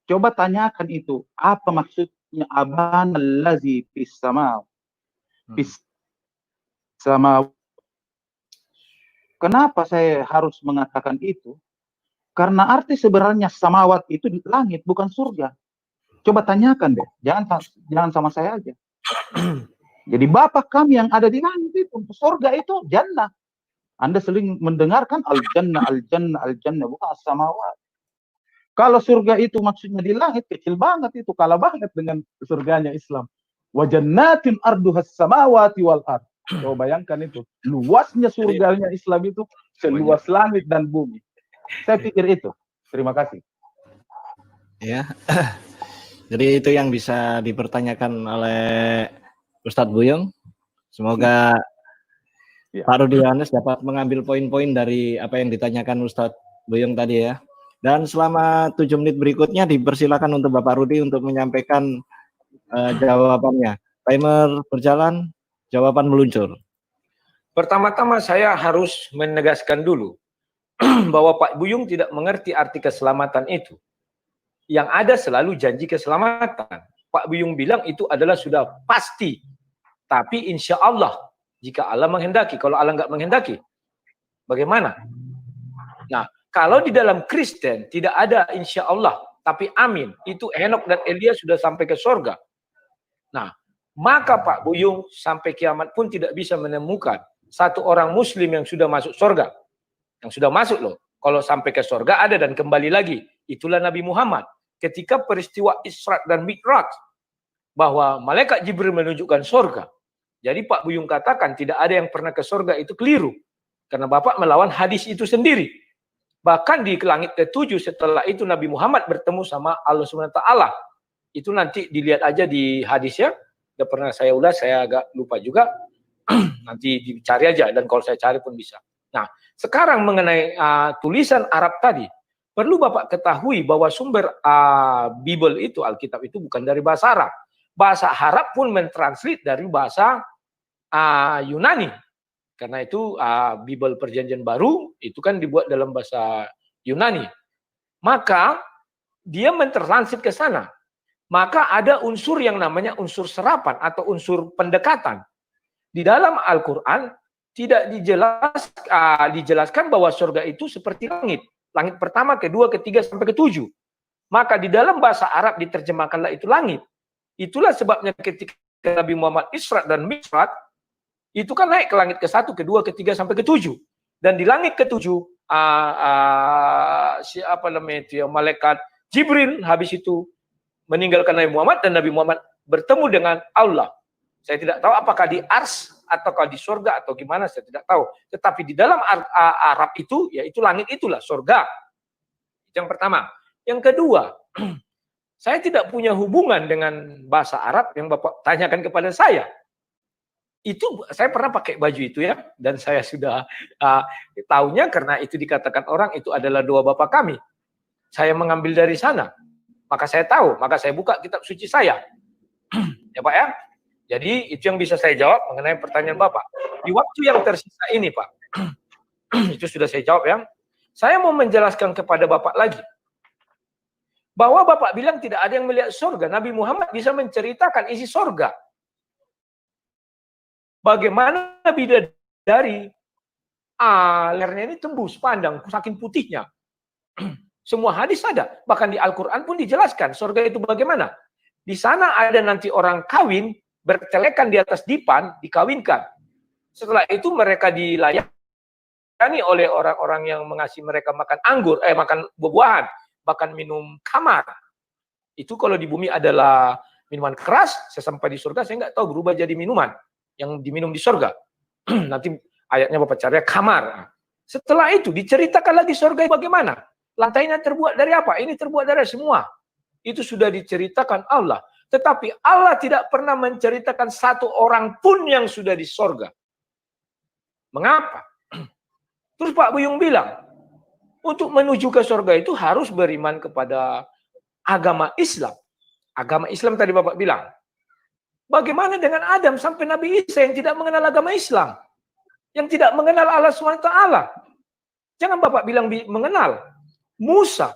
coba tanyakan itu, apa maksudnya abana allazi fis sama? Fis sama. Kenapa saya harus mengatakan itu? Karena arti sebenarnya samawat itu di langit, bukan surga. Coba tanyakan deh, jangan sama saya aja. Jadi Bapa kami yang ada di langit itu, surga itu jannah. Anda sering mendengarkan al-jannah, al-jannah, al-jannah, bukan as-samawat. Kalau surga itu maksudnya di langit, kecil banget itu, kalah banget dengan surganya Islam. Wa jannatin arduhas samawati wal ard. Coba bayangkan itu, luasnya surganya Islam itu seluas langit dan bumi. Saya pikir itu. Terima kasih. Ya. Jadi itu yang bisa dipertanyakan oleh Ustadz Buyung. Semoga Ya. Pak Rudi Yohanes dapat mengambil poin-poin dari apa yang ditanyakan Ustadz Buyung tadi ya. Dan selama 7 menit berikutnya dipersilakan untuk Bapak Rudi untuk menyampaikan jawabannya. Timer berjalan, jawaban meluncur. Pertama-tama saya harus menegaskan dulu bahwa Pak Buyung tidak mengerti arti keselamatan itu. Yang ada selalu janji keselamatan. Pak Buyung bilang itu adalah sudah pasti. Tapi insya Allah, jika Allah menghendaki. Kalau Allah nggak menghendaki, bagaimana? Nah, kalau di dalam Kristen tidak ada insya Allah, tapi amin. Itu Henok dan Elia sudah sampai ke surga. Nah, maka Pak Buyung sampai kiamat pun tidak bisa menemukan satu orang muslim yang sudah masuk surga. Yang sudah masuk loh. Kalau sampai ke surga ada dan kembali lagi. Itulah Nabi Muhammad. Ketika peristiwa Isra dan Mi'raj. Bahwa malaikat Jibril menunjukkan surga. Jadi Pak Buyung katakan tidak ada yang pernah ke surga itu keliru. Karena Bapak melawan hadis itu sendiri. Bahkan di langit ke-7 setelah itu Nabi Muhammad bertemu sama Allah SWT. Itu nanti dilihat aja di hadisnya. Udah pernah saya ulas, saya agak lupa juga. Nanti dicari aja dan kalau saya cari pun bisa. Nah, sekarang mengenai tulisan Arab tadi, perlu Bapak ketahui bahwa sumber Bible itu, Alkitab itu bukan dari bahasa Arab. Bahasa Arab pun mentranslate dari bahasa Yunani. Karena itu Bible Perjanjian Baru itu kan dibuat dalam bahasa Yunani. Maka dia mentranslate ke sana. Maka ada unsur yang namanya unsur serapan atau unsur pendekatan. Di dalam Al-Quran tidak dijelaskan bahwa surga itu seperti langit. Langit pertama, kedua, ketiga, sampai ke-7. Maka di dalam bahasa Arab diterjemahkanlah itu langit. Itulah sebabnya ketika Nabi Muhammad Isra dan Mi'raj, itu kan naik ke langit ke-1, ke-2, ke-3, sampai ke-7. Dan di langit ke-7, siapa namanya itu ya, malaikat Jibril habis itu meninggalkan Nabi Muhammad dan Nabi Muhammad bertemu dengan Allah. Saya tidak tahu apakah di Ars ataukah di surga atau gimana, saya tidak tahu. Tetapi di dalam Arab itu, yaitu langit itulah surga. Itu yang pertama. Yang kedua, saya tidak punya hubungan dengan bahasa Arab yang Bapak tanyakan kepada saya. Itu saya pernah pakai baju itu ya, dan saya sudah tahunya karena itu dikatakan orang itu adalah doa Bapak kami. Saya mengambil dari sana, maka saya tahu, maka saya buka kitab suci saya. Ya Pak ya. Jadi itu yang bisa saya jawab mengenai pertanyaan Bapak. Di waktu yang tersisa ini Pak, itu sudah saya jawab ya. Saya mau menjelaskan kepada Bapak lagi. Bahwa Bapak bilang tidak ada yang melihat surga. Nabi Muhammad bisa menceritakan isi surga. Bagaimana bidadari lehernya ini tembus pandang saking putihnya. Semua hadis ada. Bahkan di Al-Quran pun dijelaskan surga itu bagaimana. Di sana ada nanti orang kawin bertelekan di atas dipan, dikawinkan. Setelah itu mereka dilayani oleh orang-orang yang mengasihi mereka makan anggur, makan buah-buahan, bahkan minum khamar. Itu kalau di bumi adalah minuman keras, sesampai di surga saya nggak tahu berubah jadi minuman yang diminum di surga. Nanti ayatnya Bapak cari khamar. Setelah itu diceritakan lagi surga bagaimana. Lantainya terbuat dari apa? Ini terbuat dari semua. Itu sudah diceritakan Allah. Tetapi Allah tidak pernah menceritakan satu orang pun yang sudah di surga. Mengapa? Terus Pak Buyung bilang, untuk menuju ke surga itu harus beriman kepada agama Islam. Agama Islam tadi Bapak bilang. Bagaimana dengan Adam sampai Nabi Isa yang tidak mengenal agama Islam? Yang tidak mengenal Allah SWT. Jangan Bapak bilang mengenal. Musa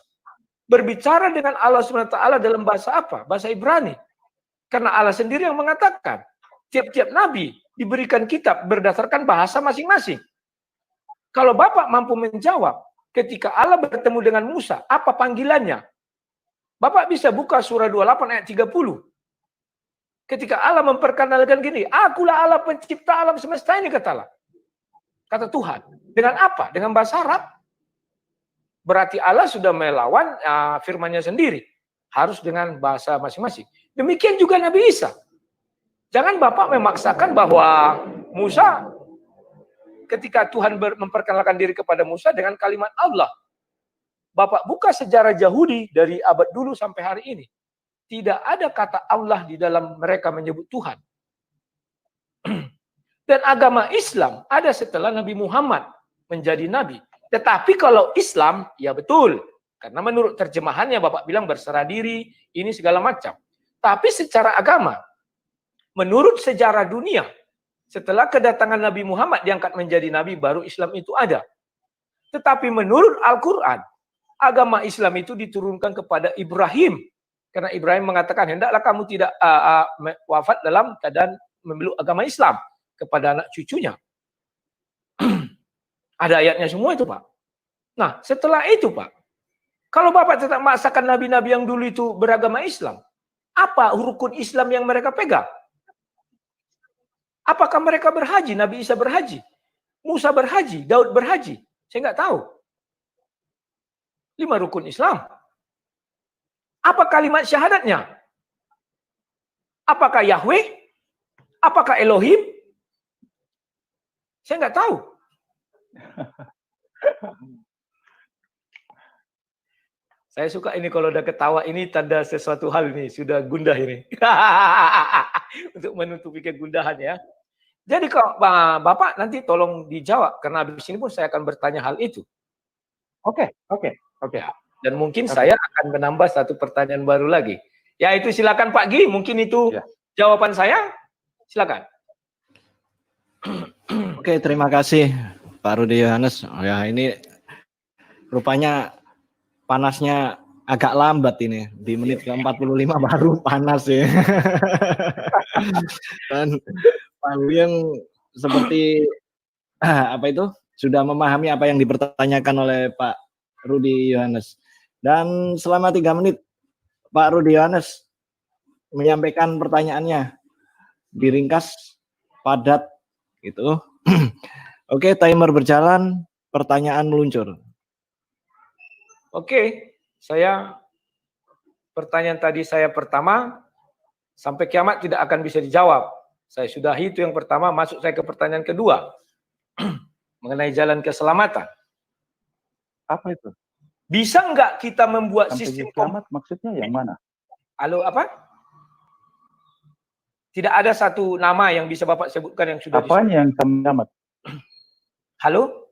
berbicara dengan Allah SWT dalam bahasa apa? Bahasa Ibrani. Karena Allah sendiri yang mengatakan, tiap-tiap nabi diberikan kitab berdasarkan bahasa masing-masing. Kalau Bapak mampu menjawab, ketika Allah bertemu dengan Musa, apa panggilannya? Bapak bisa buka surah 28 ayat 30. Ketika Allah memperkenalkan gini, akulah Allah pencipta alam semesta ini, kata Allah. Kata Tuhan. Dengan apa? Dengan bahasa Arab. Berarti Allah sudah melawan firman-Nya sendiri. Harus dengan bahasa masing-masing. Demikian juga Nabi Isa. Jangan Bapak memaksakan bahwa Musa, ketika Tuhan memperkenalkan diri kepada Musa dengan kalimat Allah. Bapak buka sejarah Yahudi dari abad dulu sampai hari ini. Tidak ada kata Allah di dalam mereka menyebut Tuhan. Dan agama Islam ada setelah Nabi Muhammad menjadi nabi. Tetapi kalau Islam, ya betul. Karena menurut terjemahannya Bapak bilang berserah diri, ini segala macam. Tapi secara agama, menurut sejarah dunia, setelah kedatangan Nabi Muhammad diangkat menjadi nabi, baru Islam itu ada. Tetapi menurut Al-Quran, agama Islam itu diturunkan kepada Ibrahim. Karena Ibrahim mengatakan, hendaklah kamu tidak wafat dalam keadaan memeluk agama Islam kepada anak cucunya. Ada ayatnya semua itu, Pak. Nah, setelah itu, Pak, kalau Bapak tetap memaksakan nabi-nabi yang dulu itu beragama Islam, apa rukun Islam yang mereka pegang? Apakah mereka berhaji? Nabi Isa berhaji? Musa berhaji? Daud berhaji? Saya nggak tahu. 5 rukun Islam. Apa kalimat syahadatnya? Apakah Yahweh? Apakah Elohim? Saya nggak tahu. Saya suka ini kalau udah ketawa ini tanda sesuatu hal ini. Sudah gundah ini. Untuk menutupi kegundahan ya. Jadi kalau Bapak nanti tolong dijawab. Karena habis ini pun saya akan bertanya hal itu. Oke. Dan mungkin saya akan menambah satu pertanyaan baru lagi. Ya itu silakan Pak Gi, mungkin itu jawaban saya. Silakan. Oke, terima kasih Pak Rudi Yohanes. Ya ini rupanya panasnya agak lambat ini. Di menit ke-45 baru panas ya. Dan Pak William seperti apa itu sudah memahami apa yang dipertanyakan oleh Pak Rudi Yohanes. Dan selama 3 menit Pak Rudi Yohanes menyampaikan pertanyaannya diringkas, padat gitu. Oke, timer berjalan, pertanyaan meluncur. Oke, pertanyaan tadi saya pertama, sampai kiamat tidak akan bisa dijawab. Saya sudahi itu yang pertama, masuk saya ke pertanyaan kedua. Mengenai jalan keselamatan. Apa itu? Bisa nggak kita membuat Sampai sistem kiamat maksudnya yang mana? Halo, apa? Tidak ada satu nama yang bisa Bapak sebutkan yang sudah Apanya yang sampai kiamat? Halo?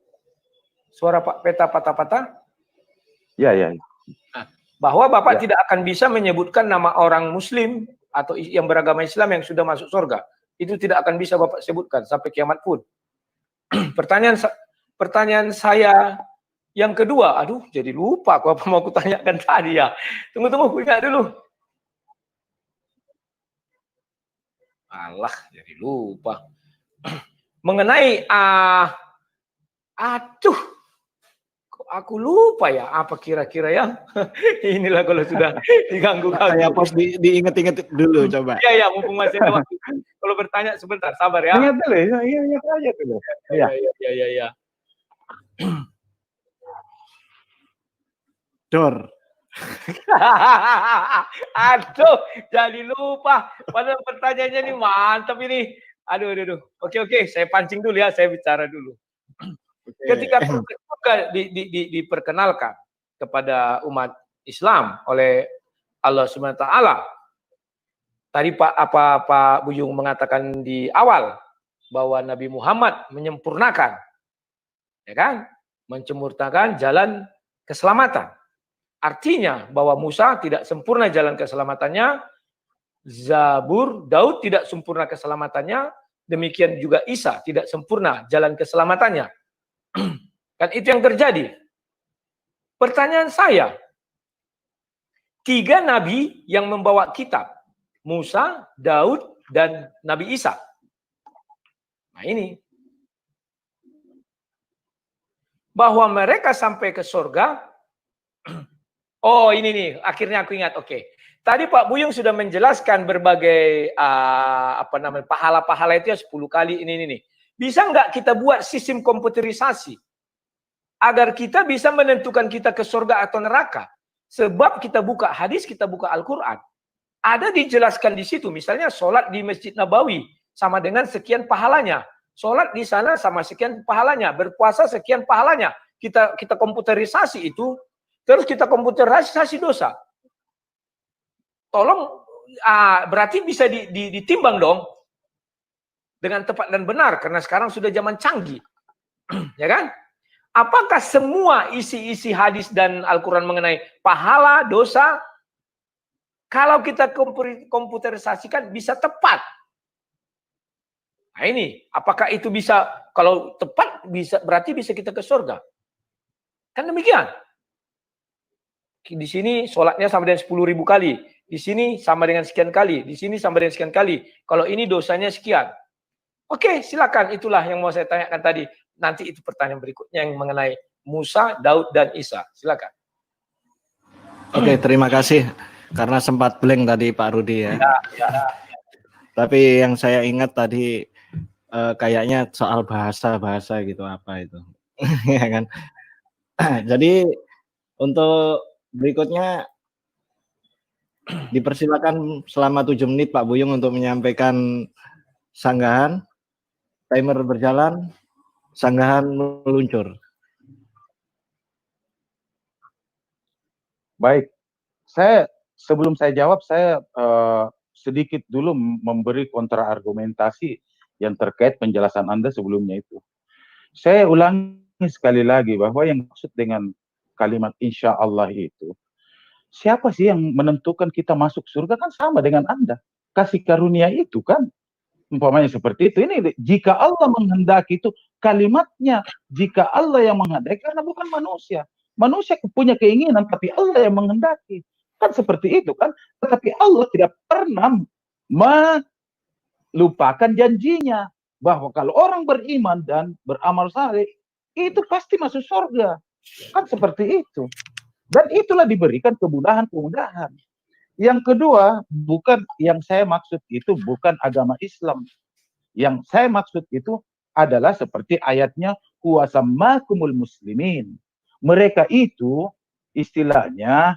Suara Pak Peta patah-patah? Ya. Bahwa Bapak tidak akan bisa menyebutkan nama orang Muslim atau yang beragama Islam yang sudah masuk surga. Itu tidak akan bisa Bapak sebutkan sampai kiamat pun. Pertanyaan saya yang kedua, aduh jadi lupa aku apa mau aku tanyakan tadi ya. Tunggu, aku ingat dulu. Alah, jadi lupa. Mengenai aduh, kok aku lupa ya, apa kira-kira ya? Inilah kalau sudah diganggu. Saya pos diinget-inget dulu coba. Iya, mumpung masih ada waktu. Kalau bertanya sebentar, sabar ya. Ingat dulu, ingat aja dulu. Iya. Dor. Aduh, jadi lupa. Padahal pertanyaannya ini mantap ini. Aduh. Oke, saya pancing dulu ya, saya bicara dulu. Ketika diperkenalkan kepada umat Islam oleh Allah SWT, tadi Pak Buyung mengatakan di awal bahwa Nabi Muhammad menyempurnakan, ya kan, menyempurnakan jalan keselamatan. Artinya bahwa Musa tidak sempurna jalan keselamatannya, Zabur, Daud tidak sempurna keselamatannya, demikian juga Isa tidak sempurna jalan keselamatannya. Kan itu yang terjadi. Pertanyaan saya, 3 nabi yang membawa kitab, Musa, Daud, dan Nabi Isa. Nah ini. Bahwa mereka sampai ke surga. Oh ini nih, akhirnya aku ingat. Oke. Tadi Pak Buyung sudah menjelaskan berbagai pahala-pahala itu ya 10 kali ini. Bisa nggak kita buat sistem komputerisasi agar kita bisa menentukan kita ke surga atau neraka? Sebab kita buka hadis, kita buka Al-Quran. Ada dijelaskan di situ, misalnya sholat di Masjid Nabawi sama dengan sekian pahalanya. Sholat di sana sama sekian pahalanya. Berpuasa sekian pahalanya. Kita komputerisasi itu, terus kita komputerisasi dosa. Tolong, berarti bisa ditimbang dong dengan tepat dan benar, karena sekarang sudah zaman canggih. Ya kan? Apakah semua isi-isi hadis dan Al-Quran mengenai pahala, dosa, kalau kita komputerisasikan bisa tepat? Nah ini, apakah itu bisa, kalau tepat bisa, berarti bisa kita ke surga? Kan demikian. Di sini sholatnya sama dengan 10.000 kali. Di sini sama dengan sekian kali. Di sini sama dengan sekian kali. Kalau ini dosanya sekian. Oke, silakan. Itulah yang mau saya tanyakan tadi. Nanti itu pertanyaan berikutnya yang mengenai Musa, Daud, dan Isa. Silakan. Oke, terima kasih. Karena sempat blank tadi Pak Rudi ya. Tapi yang saya ingat tadi kayaknya soal bahasa gitu apa itu. Ya kan. Jadi untuk berikutnya dipersilakan selama 7 menit Pak Buyung untuk menyampaikan sanggahan. Timer berjalan, sanggahan meluncur. Baik, sebelum saya jawab, saya sedikit dulu memberi kontraargumentasi yang terkait penjelasan Anda sebelumnya itu. Saya ulangi sekali lagi bahwa yang maksud dengan kalimat insya Allah itu, siapa sih yang menentukan kita masuk surga? Kan sama dengan Anda. Kasih karunia itu kan, umpamanya seperti itu. Ini jika Allah menghendaki itu kalimatnya, jika Allah yang menghendaki, karena bukan manusia. Manusia punya keinginan, tapi Allah yang menghendaki. Kan seperti itu kan. Tetapi Allah tidak pernah melupakan janjinya. Bahwa kalau orang beriman dan beramal saleh, itu pasti masuk surga. Kan seperti itu. Dan itulah diberikan kemudahan-kemudahan. Yang kedua, bukan yang saya maksud itu bukan agama Islam. Yang saya maksud itu adalah seperti ayatnya huwasammakumul muslimin. Mereka itu istilahnya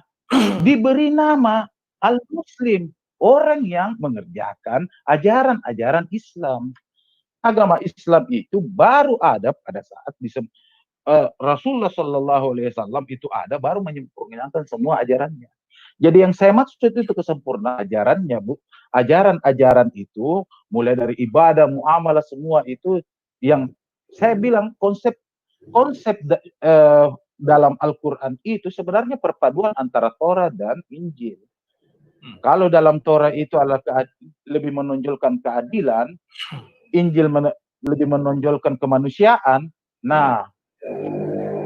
diberi nama al-muslim, orang yang mengerjakan ajaran-ajaran Islam. Agama Islam itu baru ada pada saat Rasulullah Shallallahu Alaihi Wasallam itu ada baru menyempurnakan semua ajarannya. Jadi yang saya maksud itu kesempurnaan ajarannya, Bu. Ajaran-ajaran itu mulai dari ibadah, muamalah semua itu yang saya bilang konsep dalam Al-Quran itu sebenarnya perpaduan antara Torah dan Injil. Kalau dalam Torah itu adalah lebih menonjolkan keadilan, Injil lebih menonjolkan kemanusiaan. Nah,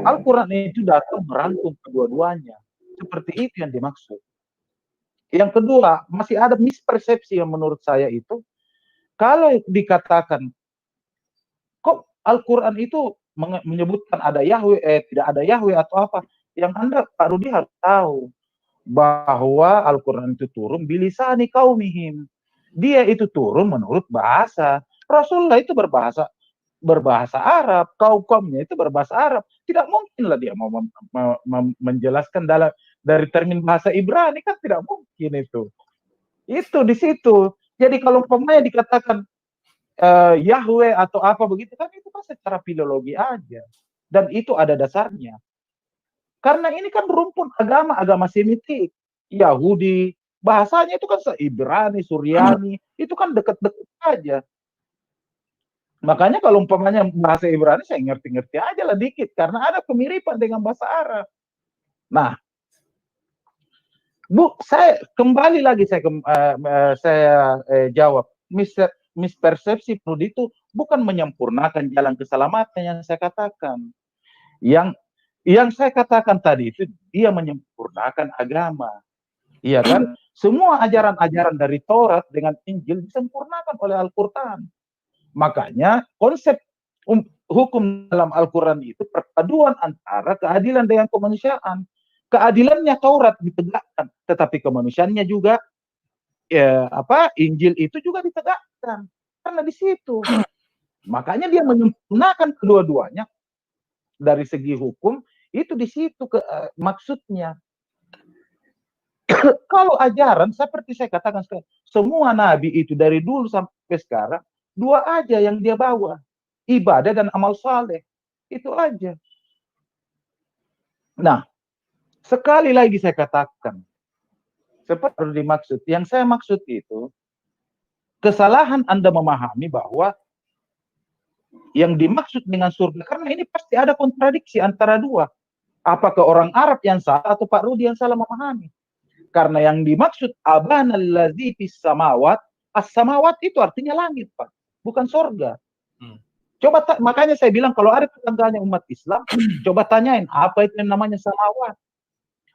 Al-Quran itu datang merangkum kedua-duanya. Seperti itu yang dimaksud. Yang kedua, masih ada mispersepsi yang menurut saya itu, kalau dikatakan, kok Al-Quran itu menyebutkan ada Yahweh, tidak ada Yahweh atau apa, yang Anda, Pak Rudi harus tahu, bahwa Al-Quran itu turun bilisani qaumihim. Dia itu turun menurut bahasa. Rasulullah itu berbahasa Arab, kaumnya itu berbahasa Arab. Tidak mungkinlah dia mau menjelaskan dari termin bahasa Ibrani, kan tidak mungkin itu. Itu di situ. Jadi kalau umpamanya dikatakan Yahweh atau apa begitu kan itu kan secara filologi aja. Dan itu ada dasarnya. Karena ini kan rumpun agama Semitik, Yahudi, bahasanya itu kan Ibrani, Suryani, itu kan dekat-dekat aja. Makanya kalau umpamanya bahasa Ibrani saya ngerti-ngerti aja lah dikit karena ada kemiripan dengan bahasa Arab. Nah, Bu, saya kembali lagi saya jawab mispersepsi Prudi itu bukan menyempurnakan jalan keselamatan yang saya katakan. Yang saya katakan tadi itu dia menyempurnakan agama. Iya kan? Semua ajaran-ajaran dari Taurat dengan Injil disempurnakan oleh Al-Quran. Makanya konsep hukum dalam Al-Quran itu perpaduan antara keadilan dengan kemanusiaan. keadilannya Taurat ditegakkan, tetapi kemanusiaannya juga Injil itu juga ditegakkan. Karena di situ. Makanya dia menyempurnakan kedua-duanya dari segi hukum, itu di situ maksudnya. Kalau ajaran seperti saya katakan sekarang, semua nabi itu dari dulu sampai sekarang dua aja yang dia bawa, ibadah dan amal saleh. Itu aja. Nah, sekali lagi saya katakan, seperti dimaksud, yang saya maksud itu kesalahan Anda memahami bahwa yang dimaksud dengan surga, karena ini pasti ada kontradiksi antara dua. Apakah orang Arab yang salah atau Pak Rudi yang salah memahami? Karena yang dimaksud abana allazi fis samawat, as-samawat itu artinya langit, Pak, bukan surga. Coba makanya saya bilang kalau ada tetangganya umat Islam, coba tanyain apa itu yang namanya samawat.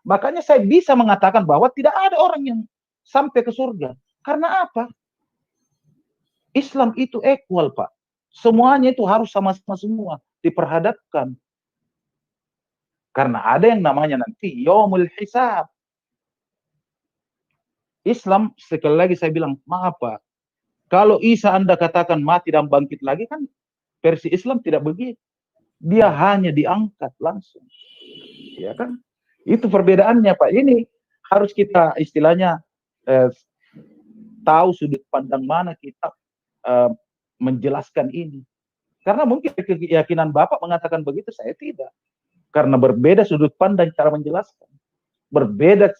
Makanya saya bisa mengatakan bahwa tidak ada orang yang sampai ke surga. Karena apa? Islam itu equal, Pak. Semuanya itu harus sama-sama semua diperhadapkan. Karena ada yang namanya nanti yaumul hisab. Islam, sekali lagi saya bilang, maaf Pak, kalau Isa Anda katakan mati dan bangkit lagi, kan versi Islam tidak begitu. Dia hanya diangkat langsung. Ya kan? Itu perbedaannya Pak. Ini harus kita istilahnya tahu sudut pandang mana kita menjelaskan ini. Karena mungkin keyakinan Bapak mengatakan begitu, saya tidak. Karena berbeda sudut pandang cara menjelaskan. Berbeda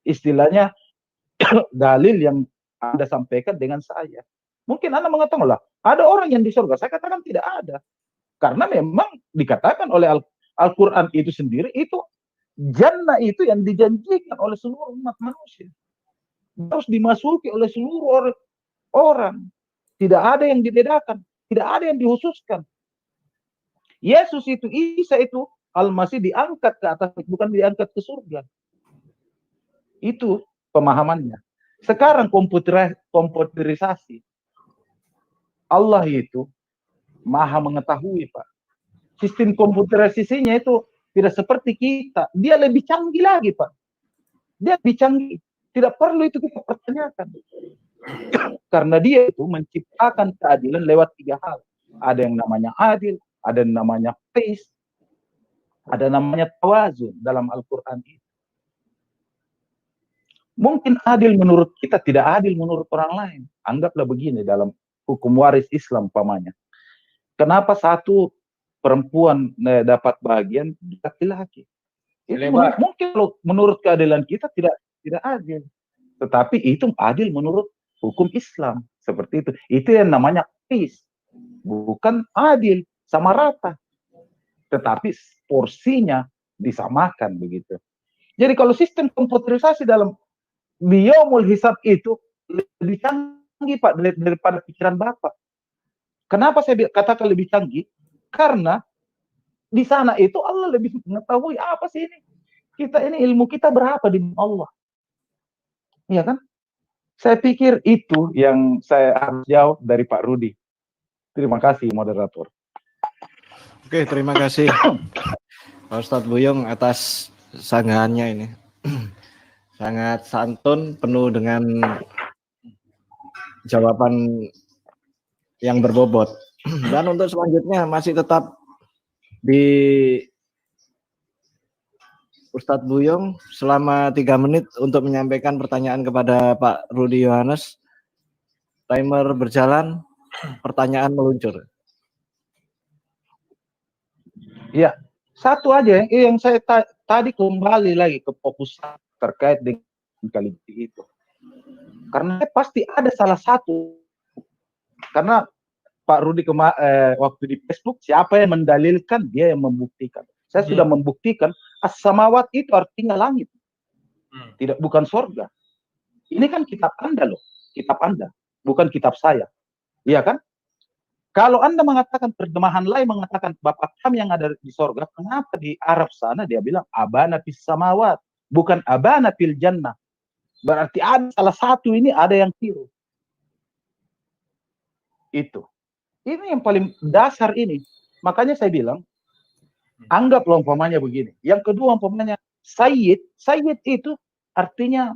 istilahnya dalil yang Anda sampaikan dengan saya. Mungkin Anda mengatakan lah, ada orang yang di surga. Saya katakan tidak ada. Karena memang dikatakan oleh Al-Quran itu sendiri, itu jannah itu yang dijanjikan oleh seluruh umat manusia. Harus dimasuki oleh seluruh orang. Tidak ada yang dibedakan. Tidak ada yang dikhususkan. Yesus itu, Isa itu, Al-Masih diangkat ke atas, bukan diangkat ke surga. Itu pemahamannya. Sekarang komputerisasi. Allah itu maha mengetahui, Pak. Sistem komputerisasinya itu tidak seperti kita. Dia lebih canggih lagi, Pak. Dia lebih canggih. Tidak perlu itu kita pertanyakan. Karena dia itu menciptakan keadilan lewat 3 hal. Ada yang namanya adil, ada yang namanya qis, ada namanya tawazun dalam Al-Quran itu. Mungkin adil menurut kita, tidak adil menurut orang lain. Anggaplah begini dalam hukum waris Islam pamannya. Kenapa satu perempuan dapat bagian laki-laki? Mungkin menurut keadilan kita tidak adil. Tetapi itu adil menurut hukum Islam. Seperti itu. Itu yang namanya qis. Bukan adil, sama rata. Tetapi porsinya disamakan begitu. Jadi kalau sistem komputerisasi dalam yaumul hisab itu lebih canggih Pak daripada pikiran Bapak. Kenapa saya katakan lebih canggih? Karena di sana itu Allah lebih mengetahui apa sih ini. Kita ini ilmu kita berapa di Allah. Iya kan? Saya pikir itu yang saya harus jawab dari Pak Rudi. Terima kasih moderator. Oke, terima kasih Pak Ustadz Buyung atas sanggahannya ini. Sangat santun, penuh dengan jawaban yang berbobot. Dan untuk selanjutnya masih tetap di Ustadz Buyung selama 3 menit untuk menyampaikan pertanyaan kepada Pak Rudi Yohanes. Timer berjalan, pertanyaan meluncur. Ya, satu aja yang saya tadi kembali lagi ke fokus terkait dengan kalimat itu. Karena pasti ada salah satu. Karena Pak Rudi waktu di Facebook, siapa yang mendalilkan, dia yang membuktikan. Saya sudah membuktikan as-samawat itu artinya langit. Bukan surga. Ini kan kitab Anda loh. Kitab Anda. Bukan kitab saya. Iya kan? Kalau Anda mengatakan terjemahan lain mengatakan Bapak kami yang ada di surga, kenapa di Arab sana dia bilang abana fis samawat, bukan abana fil jannah. Berarti ada salah satu ini ada yang keliru. Itu. Ini yang paling dasar ini. Makanya saya bilang, anggaplah umpamanya begini. Yang kedua umpamanya Sayyid itu artinya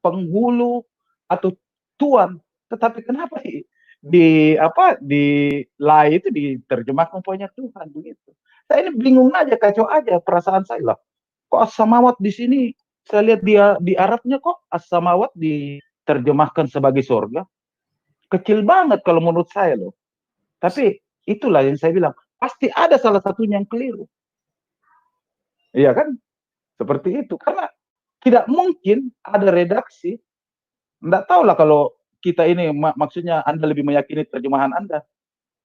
penghulu atau tuan. Tetapi kenapa di lai itu diterjemahkan punya Tuhan begitu. Saya ini bingung aja, kacau aja perasaan saya lah. Kok as-samawat di sini saya lihat di Arabnya kok as-samawat diterjemahkan sebagai surga. Kecil banget kalau menurut saya loh. Tapi itulah yang saya bilang, pasti ada salah satunya yang keliru. Iya kan? Seperti itu. Karena tidak mungkin ada redaksi. Enggak tahu lah kalau kita ini maksudnya Anda lebih meyakini terjemahan Anda.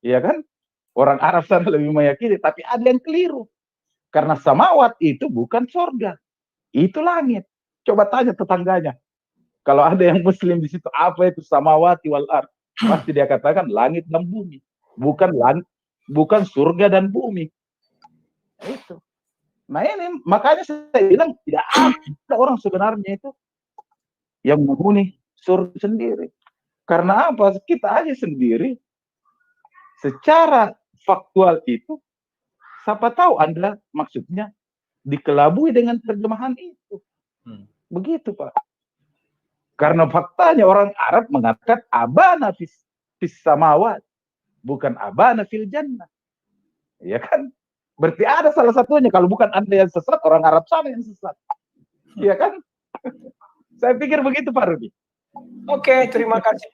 Iya kan? Orang Arab sana lebih meyakini, tapi ada yang keliru. Karena samawat itu bukan surga. Itu langit. Coba tanya tetangganya. Kalau ada yang muslim di situ, apa itu samawati wal ard? Pasti dia katakan langit dan bumi. Bukan surga dan bumi. Itu. Nah ini makanya saya bilang tidak ada orang sebenarnya itu yang menghuni surga sendiri. Karena apa? Kita aja sendiri secara faktual itu, siapa tahu Anda maksudnya dikelabui dengan terjemahan itu. Begitu Pak. Karena faktanya orang Arab mengatakan abana fis samawat, bukan abana fil jannah. Ya kan? Berarti ada salah satunya. Kalau bukan Anda yang sesat, orang Arab sana yang sesat. Iya kan? Saya pikir begitu Pak Rudi. Oke, terima kasih.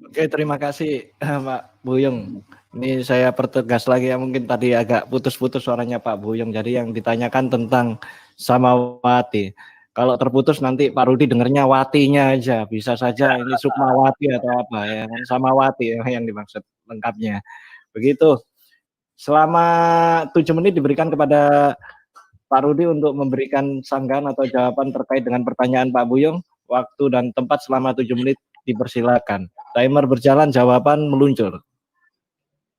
Oke, terima kasih Pak Buyung. Ini saya pertegas lagi ya, mungkin tadi agak putus-putus suaranya Pak Buyung. Jadi yang ditanyakan tentang samawati. Kalau terputus nanti Pak Rudi dengernya watinya aja. Bisa saja ini sukmawati atau apa ya. Samawati yang dimaksud lengkapnya. Begitu. Selama 7 menit diberikan kepada Pak Rudi untuk memberikan sanggahan atau jawaban terkait dengan pertanyaan Pak Buyung. Waktu dan tempat selama 7 menit dipersilakan. Timer berjalan, jawaban meluncur.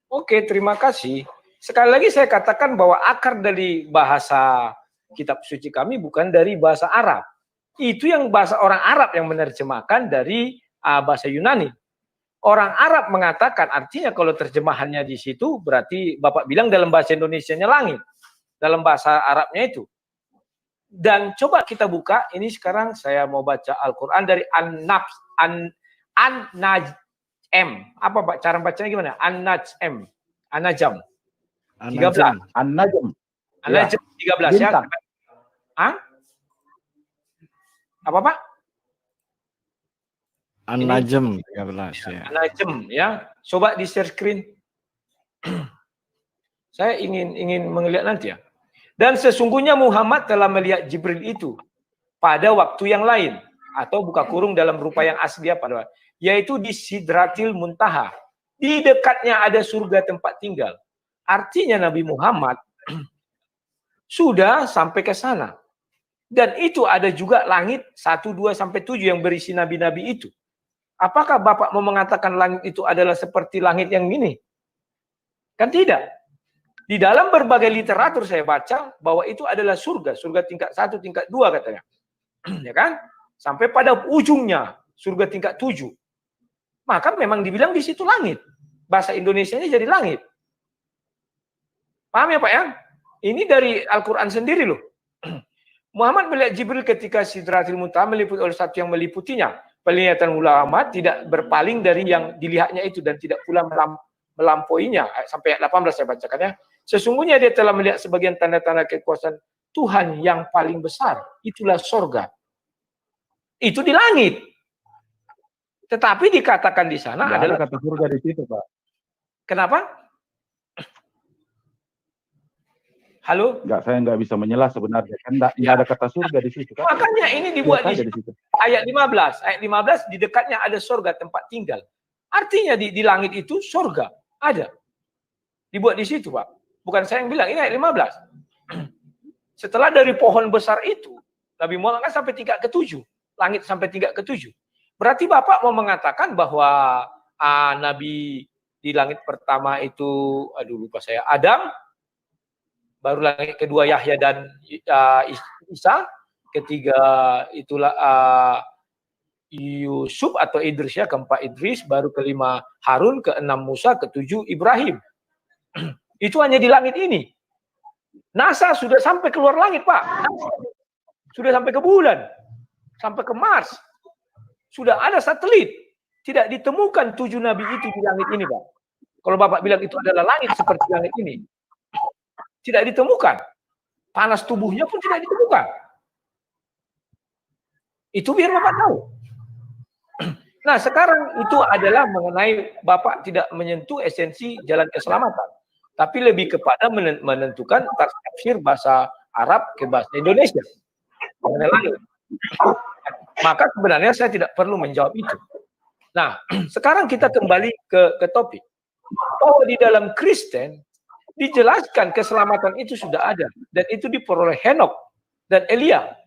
Oke, terima kasih. Sekali lagi saya katakan bahwa akar dari bahasa kitab suci kami bukan dari bahasa Arab. Itu yang bahasa orang Arab yang menerjemahkan dari bahasa Yunani. Orang Arab mengatakan artinya kalau terjemahannya di situ berarti Bapak bilang dalam bahasa Indonesianya langit. Dalam bahasa Arabnya itu. Dan coba kita buka, ini sekarang saya mau baca Al-Quran dari An-Najm. Apa Pak? Cara bacanya gimana? An-Najm. An-Najm. 13. An-Najm. An-Najm 13 ya. Hah? Apa Pak? An-Najm 13 ya. An-Najm ya. Coba di share screen. Saya ingin melihat nanti ya. Dan sesungguhnya Muhammad telah melihat Jibril itu pada waktu yang lain atau buka kurung dalam rupa yang asli pada yaitu di Sidratil Muntaha. Di dekatnya ada surga tempat tinggal. Artinya Nabi Muhammad sudah sampai ke sana. Dan itu ada juga langit 1, 2 sampai 7 yang berisi nabi-nabi itu. Apakah Bapak mau mengatakan langit itu adalah seperti langit yang ini? Kan tidak. Di dalam berbagai literatur saya baca bahwa itu adalah surga, surga tingkat 1, tingkat 2 katanya. Ya kan? Sampai pada ujungnya surga tingkat 7. Maka memang dibilang di situ langit. Bahasa Indonesianya jadi langit. Paham ya Pak ya? Ini dari Al-Qur'an sendiri loh. Muhammad melihat Jibril ketika Sidratil Muntaha meliputi oleh satu yang meliputinya. Penglihatan ulama tidak berpaling dari yang dilihatnya itu dan tidak pula melampauinya. Sampai ayat 18 saya bacakan ya. Sesungguhnya dia telah melihat sebagian tanda-tanda kekuasaan Tuhan yang paling besar. Itulah sorga. Itu di langit. Tetapi dikatakan di sana adalah kata surga di situ, Pak. Kenapa? Halo? Saya nggak bisa menyelah sebenarnya. Kan nggak ada kata surga di situ. Kan? Makanya ini dibuat di situ. Ayat 15. Ayat 15 di dekatnya ada sorga tempat tinggal. Artinya di langit itu sorga. Ada. Dibuat di situ, Pak. Bukan saya yang bilang, ini ayat 15. Setelah dari pohon besar itu, Nabi Muhammad kan sampai tingkat ke-7. Langit sampai tingkat ke-7. Berarti Bapak mau mengatakan bahwa Nabi di langit pertama itu, lupa saya, Adam, baru langit kedua Yahya dan Isa, ketiga itulah Yusuf atau Idris ya, keempat Idris, baru kelima Harun, keenam Musa, ketujuh Ibrahim. Itu hanya di langit ini. NASA sudah sampai keluar langit, Pak. Sudah sampai ke bulan, sampai ke Mars. Sudah ada satelit. Tidak ditemukan 7 nabi itu di langit ini, Pak. Kalau Bapak bilang itu adalah langit seperti langit ini, tidak ditemukan. Panas tubuhnya pun tidak ditemukan. Itu biar Bapak tahu. Nah, sekarang itu adalah mengenai Bapak tidak menyentuh esensi jalan keselamatan, tapi lebih kepada menentukan tafsir bahasa Arab ke bahasa Indonesia. Maka sebenarnya saya tidak perlu menjawab itu. Nah, sekarang kita kembali ke topik. Bahwa di dalam Kristen dijelaskan keselamatan itu sudah ada dan itu diperoleh Henok dan Elia.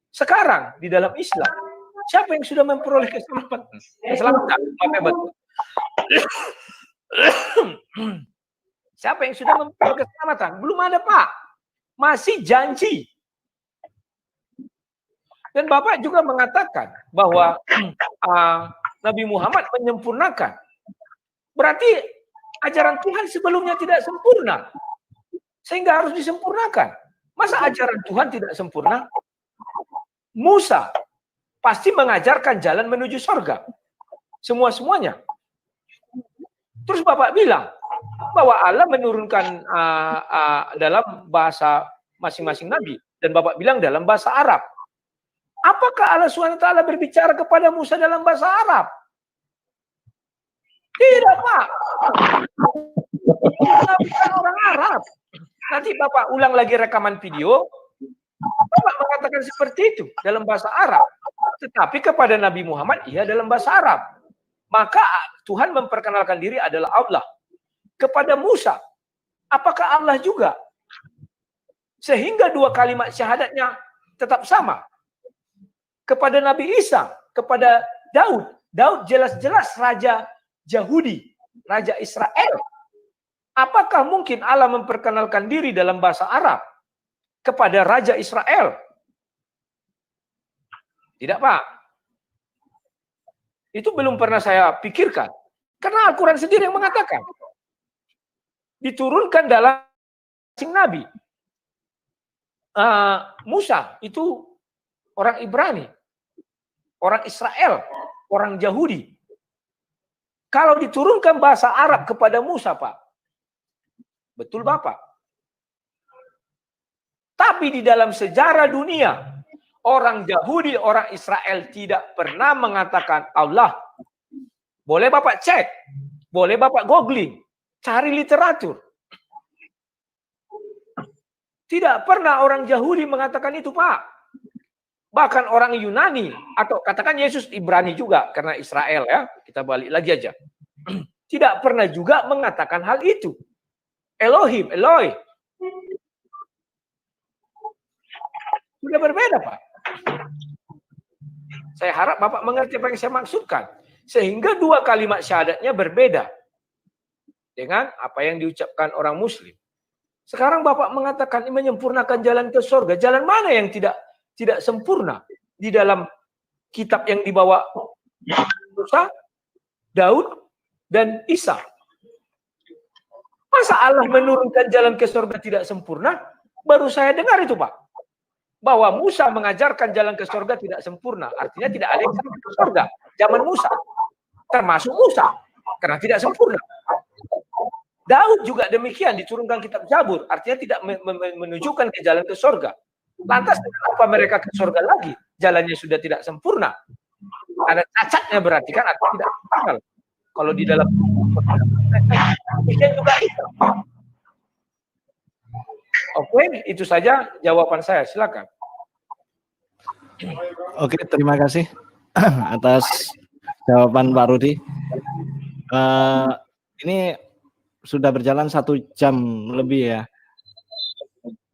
Sekarang di dalam Islam, siapa yang sudah memperoleh keselamatan? Siapa yang sudah memperoleh keselamatan? Belum ada, Pak. Masih janji. Dan Bapak juga mengatakan bahwa Nabi Muhammad menyempurnakan. Berarti ajaran Tuhan sebelumnya tidak sempurna. Sehingga harus disempurnakan. Masa ajaran Tuhan tidak sempurna? Musa pasti mengajarkan jalan menuju surga. Semua-semuanya. Terus Bapak bilang bahwa Allah menurunkan dalam bahasa masing-masing nabi. Dan Bapak bilang dalam bahasa Arab. Apakah Allah SWT berbicara kepada Musa dalam bahasa Arab? Tidak, Pak. Kita bukan orang Arab. Nanti Bapak ulang lagi rekaman video. Bapak mengatakan seperti itu dalam bahasa Arab. Tetapi kepada Nabi Muhammad, ia dalam bahasa Arab. Maka Tuhan memperkenalkan diri adalah Allah. Kepada Musa, apakah Allah juga? Sehingga 2 kalimat syahadatnya tetap sama. Kepada Nabi Isa, kepada Daud. Daud jelas-jelas raja Yahudi, raja Israel. Apakah mungkin Allah memperkenalkan diri dalam bahasa Arab kepada raja Israel? Tidak, Pak. Itu belum pernah saya pikirkan. Karena Al-Quran sendiri yang mengatakan. Diturunkan dalam sing Nabi. Musa itu orang Ibrani. Orang Israel. Orang Yahudi. Kalau diturunkan bahasa Arab kepada Musa, Pak. Betul, Bapak. Tapi di dalam sejarah dunia, orang Yahudi, orang Israel tidak pernah mengatakan Allah. Boleh Bapak cek. Boleh Bapak googling. Cari literatur. Tidak pernah orang Yahudi mengatakan itu, Pak. Bahkan orang Yunani, atau katakan Yesus Ibrani juga, karena Israel ya, kita balik lagi aja. Tidak pernah juga mengatakan hal itu. Elohim, Eloi. Sudah berbeda, Pak. Saya harap Bapak mengerti apa yang saya maksudkan. Sehingga 2 kalimat syahadatnya berbeda dengan apa yang diucapkan orang Muslim. Sekarang Bapak mengatakan menyempurnakan jalan ke surga. Jalan mana yang tidak sempurna di dalam kitab yang dibawa Musa, Daud, dan Isa? Masa Allah menurunkan jalan ke surga tidak sempurna? Baru saya dengar itu, Pak. Bahwa Musa mengajarkan jalan ke surga tidak sempurna. Artinya tidak ada yang sampai ke surga. Zaman Musa. Termasuk Musa. Karena tidak sempurna. Daud juga demikian, diturunkan kitab Zabur. Artinya tidak menunjukkan ke jalan ke surga. Lantas kenapa mereka ke surga lagi? Jalannya sudah tidak sempurna. Ada cacatnya berarti kan, atau tidak sempurna. Kalau di dalam demikian juga itu. Oke, itu saja jawaban saya. Silakan. Oke, terima kasih atas jawaban Pak Rudi. Ini sudah berjalan 1 jam lebih ya.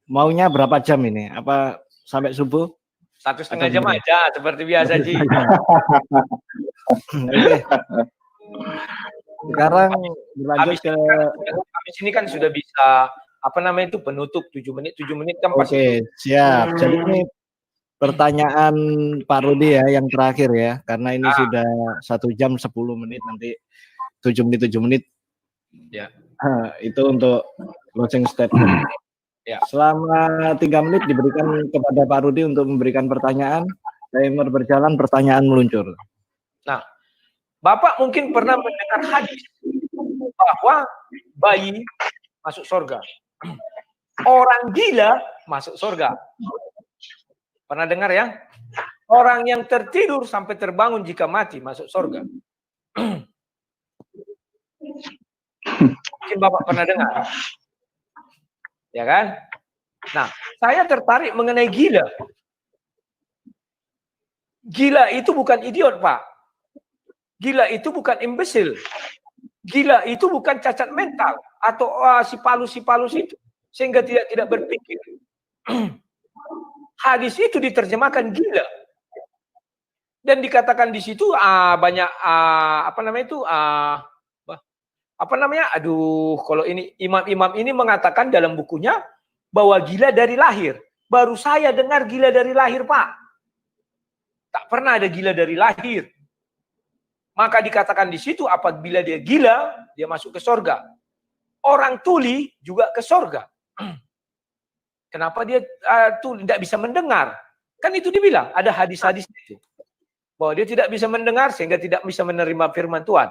Maunya berapa jam ini? Apa sampai subuh? 1,5 jam aja, seperti biasa, Ji. Oke. Sekarang berlanjut ke... Habis ini kan sudah bisa, apa namanya itu, penutup 7 menit kan pasti. Oke, siap. Jadi ini pertanyaan Pak Rudi ya, yang terakhir ya. Karena ini sudah 1 jam 10 menit, nanti 7 menit. Ya. Itu untuk closing statement. Ya. Selama 3 menit diberikan kepada Pak Rudi untuk memberikan pertanyaan. Timer berjalan, pertanyaan meluncur. Nah, Bapak mungkin pernah mendengar hadis bahwa bayi masuk surga, orang gila masuk surga. Pernah dengar ya? Orang yang tertidur sampai terbangun jika mati masuk surga. Mungkin Bapak pernah dengar. Ya kan? Nah, saya tertarik mengenai gila. Gila itu bukan idiot, Pak. Gila itu bukan imbesil. Gila itu bukan cacat mental atau si palus itu sehingga tidak berpikir. Hadis itu diterjemahkan gila. Dan dikatakan di situ banyak kalau ini imam-imam ini mengatakan dalam bukunya bahwa gila dari lahir. Baru saya dengar gila dari lahir, Pak. Tak pernah ada gila dari lahir. Maka dikatakan di situ apabila dia gila, dia masuk ke surga. Orang tuli juga ke surga. Kenapa dia tidak bisa mendengar? Kan itu dibilang, ada hadis-hadis itu. Bahwa dia tidak bisa mendengar sehingga tidak bisa menerima firman Tuhan.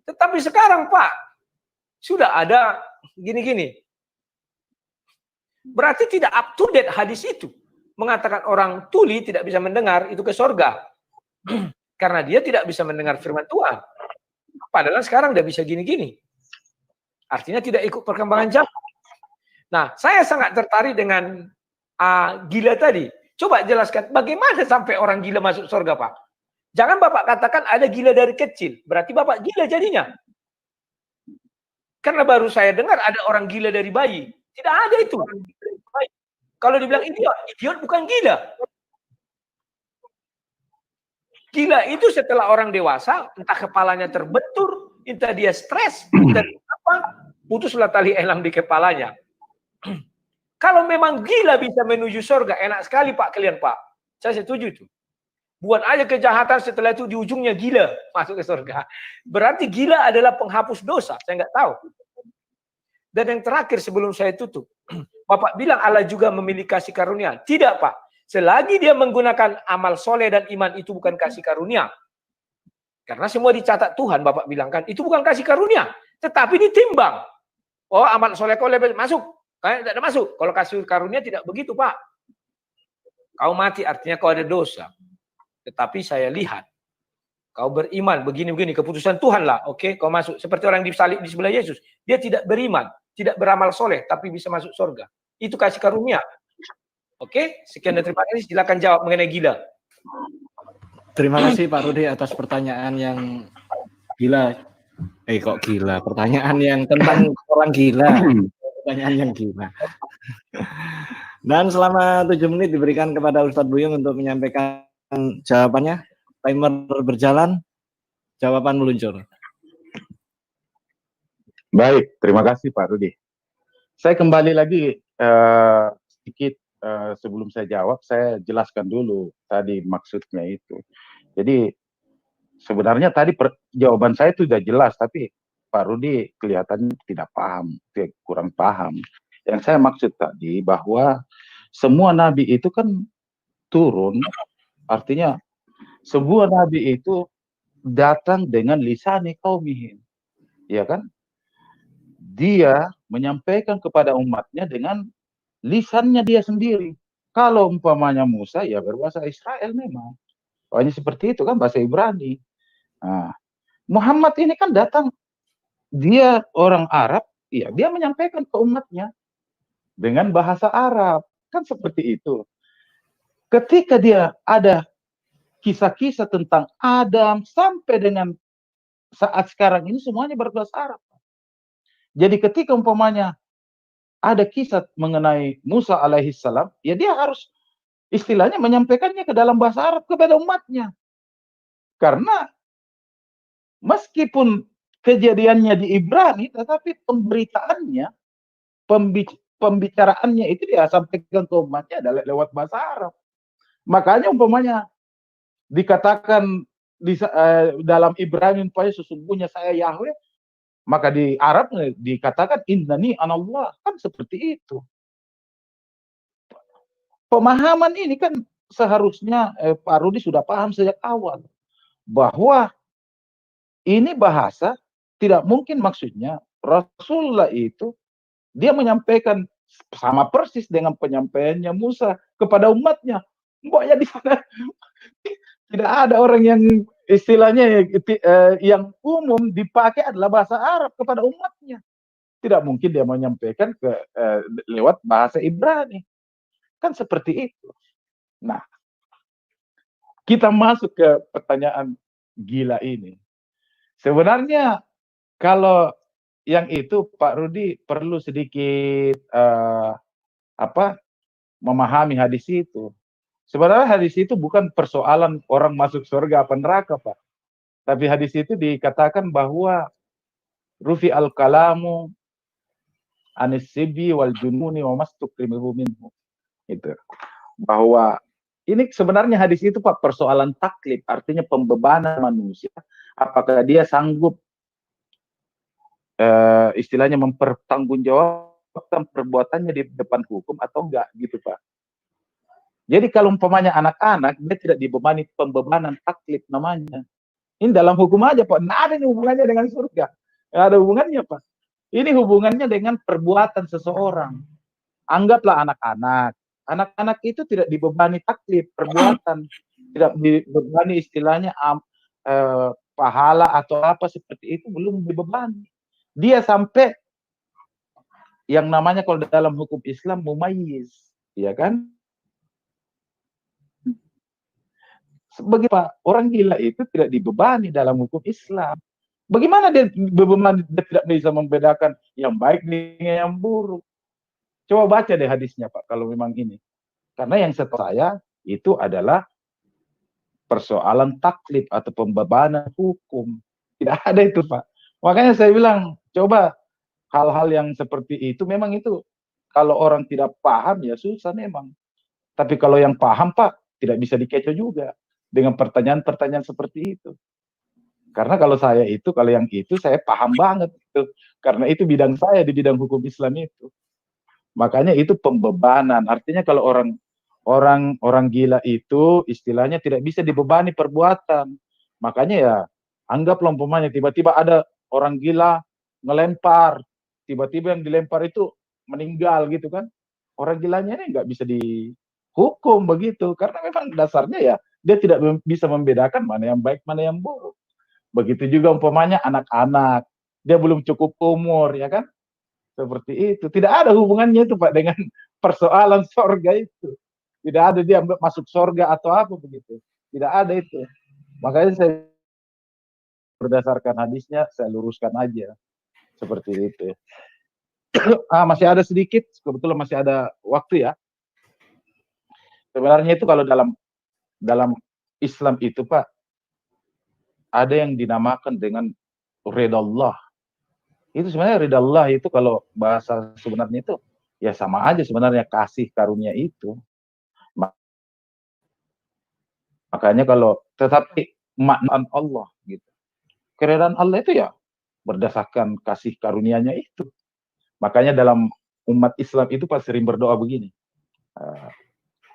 Tetapi sekarang, Pak, sudah ada gini-gini. Berarti tidak up to date hadis itu. Mengatakan orang tuli tidak bisa mendengar, itu ke surga. Karena dia tidak bisa mendengar firman Tuhan. Padahal sekarang udah bisa gini-gini. Artinya tidak ikut perkembangan zaman. Nah, saya sangat tertarik dengan gila tadi. Coba jelaskan bagaimana sampai orang gila masuk surga, Pak. Jangan Bapak katakan ada gila dari kecil. Berarti Bapak gila jadinya. Karena baru saya dengar ada orang gila dari bayi. Tidak ada itu. Kalau dibilang idiot bukan gila. Gila itu setelah orang dewasa, entah kepalanya terbentur, entah dia stres, entah apa, putuslah tali elang di kepalanya. Kalau memang gila bisa menuju surga, enak sekali Pak kalian Pak. Saya setuju itu. Buat aja kejahatan setelah itu di ujungnya gila masuk ke surga. Berarti gila adalah penghapus dosa. Saya nggak tahu. Dan yang terakhir sebelum saya tutup, Bapak bilang Allah juga memiliki kasih karunia. Tidak Pak. Selagi dia menggunakan amal soleh dan iman itu bukan kasih karunia. Karena semua dicatat Tuhan, Bapak bilang kan, itu bukan kasih karunia. Tetapi ditimbang. Oh amal soleh kau lebih masuk. Tidak ada masuk. Kalau kasih karunia tidak begitu Pak. Kau mati artinya kau ada dosa. Tetapi saya lihat. Kau beriman, begini-begini, keputusan Tuhan lah. Oke, kau masuk. Seperti orang disalib di sebelah Yesus. Dia tidak beriman, tidak beramal soleh, tapi bisa masuk surga. Itu kasih karunia. Oke, sekian dan terima kasih. Silakan jawab mengenai gila. Terima kasih Pak Rudi atas pertanyaan yang gila. Kok gila? Pertanyaan yang tentang orang gila. Pertanyaan yang gila. Dan selama 7 menit diberikan kepada Ustadz Buyung untuk menyampaikan jawabannya. Timer berjalan, jawaban meluncur. Baik, terima kasih Pak Rudi. Saya kembali lagi sedikit sebelum saya jawab, saya jelaskan dulu tadi maksudnya itu. Jadi sebenarnya tadi jawaban saya itu sudah jelas, tapi Pak Rudi kelihatannya tidak paham, kurang paham. Yang saya maksud tadi bahwa semua nabi itu kan turun, artinya sebuah nabi itu datang dengan lisani qaumihim, ya kan? Dia menyampaikan kepada umatnya dengan lisannya dia sendiri. Kalau umpamanya Musa, ya berbahasa Israel memang. Pokoknya seperti itu kan bahasa Ibrani. Nah, Muhammad ini kan datang, dia orang Arab, ya dia menyampaikan ke umatnya dengan bahasa Arab. Kan seperti itu. Ketika dia ada kisah-kisah tentang Adam sampai dengan saat sekarang ini semuanya berbahasa Arab. Jadi ketika umpamanya ada kisah mengenai Musa alaihissalam, ya dia harus istilahnya menyampaikannya ke dalam bahasa Arab kepada umatnya. Karena meskipun kejadiannya di Ibrani, tetapi pemberitaannya, pembicaraannya itu dia sampaikan ke umatnya adalah lewat bahasa Arab. Makanya umpamanya dikatakan dalam Ibrani, sesungguhnya saya Yahweh, Maka di Arab dikatakan innani anallah, kan seperti itu. Pemahaman ini kan seharusnya Pak Rudi sudah paham sejak awal bahwa ini bahasa tidak mungkin, maksudnya Rasulullah itu dia menyampaikan sama persis dengan penyampaiannya Musa kepada umatnya. Mboknya di sana tidak ada orang yang istilahnya yang umum dipakai adalah bahasa Arab kepada umatnya. Tidak mungkin dia menyampaikan lewat bahasa Ibrani. Kan seperti itu. Nah, kita masuk ke pertanyaan gila ini. Sebenarnya kalau yang itu Pak Rudi perlu sedikit memahami hadis itu. Sebenarnya hadis itu bukan persoalan orang masuk surga apa neraka, Pak. Tapi hadis itu dikatakan bahwa rufi al-kalamu anis sibi wal jununi wa mastukrimuhu minhu. Itu. Bahwa ini sebenarnya hadis itu Pak persoalan taklif, artinya pembebanan manusia. Apakah dia sanggup istilahnya mempertanggungjawabkan perbuatannya di depan hukum atau enggak gitu Pak. Jadi kalau umpamanya anak-anak dia tidak dibebani pembebanan taklif namanya. Ini dalam hukum aja Pak, nggak ada hubungannya dengan surga. Nggak ada hubungannya Pak. Ini hubungannya dengan perbuatan seseorang. Anggaplah anak-anak. Anak-anak itu tidak dibebani taklif perbuatan, tidak dibebani istilahnya pahala atau apa seperti itu, belum dibebani. Dia sampai yang namanya kalau dalam hukum Islam mumayyiz, ya kan? Sebagai Pak, orang gila itu tidak dibebani dalam hukum Islam. Bagaimana dia bebani, dia tidak bisa membedakan yang baik dengan yang buruk? Coba baca deh hadisnya Pak, kalau memang ini. Karena yang setahu saya itu adalah persoalan taklif atau pembebanan hukum. Tidak ada itu Pak. Makanya saya bilang, coba hal-hal yang seperti itu memang itu kalau orang tidak paham ya susah memang. Tapi kalau yang paham Pak, tidak bisa dikecoh juga dengan pertanyaan-pertanyaan seperti itu. Karena kalau saya itu, kalau yang itu saya paham banget itu. Karena itu bidang saya di bidang hukum Islam itu. Makanya itu pembebanan. Artinya kalau orang gila itu istilahnya tidak bisa dibebani perbuatan. Makanya ya anggaplah umpamanya tiba-tiba ada orang gila ngelempar, tiba-tiba yang dilempar itu meninggal gitu kan. Orang gilanya ini nggak bisa dihukum begitu. Karena memang dasarnya ya dia tidak bisa membedakan mana yang baik, mana yang buruk. Begitu juga umpamanya anak-anak, dia belum cukup umur, ya kan? Seperti itu. Tidak ada hubungannya itu Pak dengan persoalan sorga itu. Tidak ada dia masuk sorga atau apa begitu. Tidak ada itu. Makanya saya berdasarkan hadisnya, saya luruskan aja. Seperti itu. Masih ada sedikit, kebetulan masih ada waktu ya. Sebenarnya itu kalau dalam Islam itu Pak, ada yang dinamakan dengan ridallah. Itu sebenarnya ridallah itu kalau bahasa sebenarnya itu ya sama aja sebenarnya kasih karunia itu. Makanya kalau tetapi makna Allah gitu. Keridaan Allah itu ya berdasarkan kasih karunia-Nya itu. Makanya dalam umat Islam itu pas sering berdoa begini.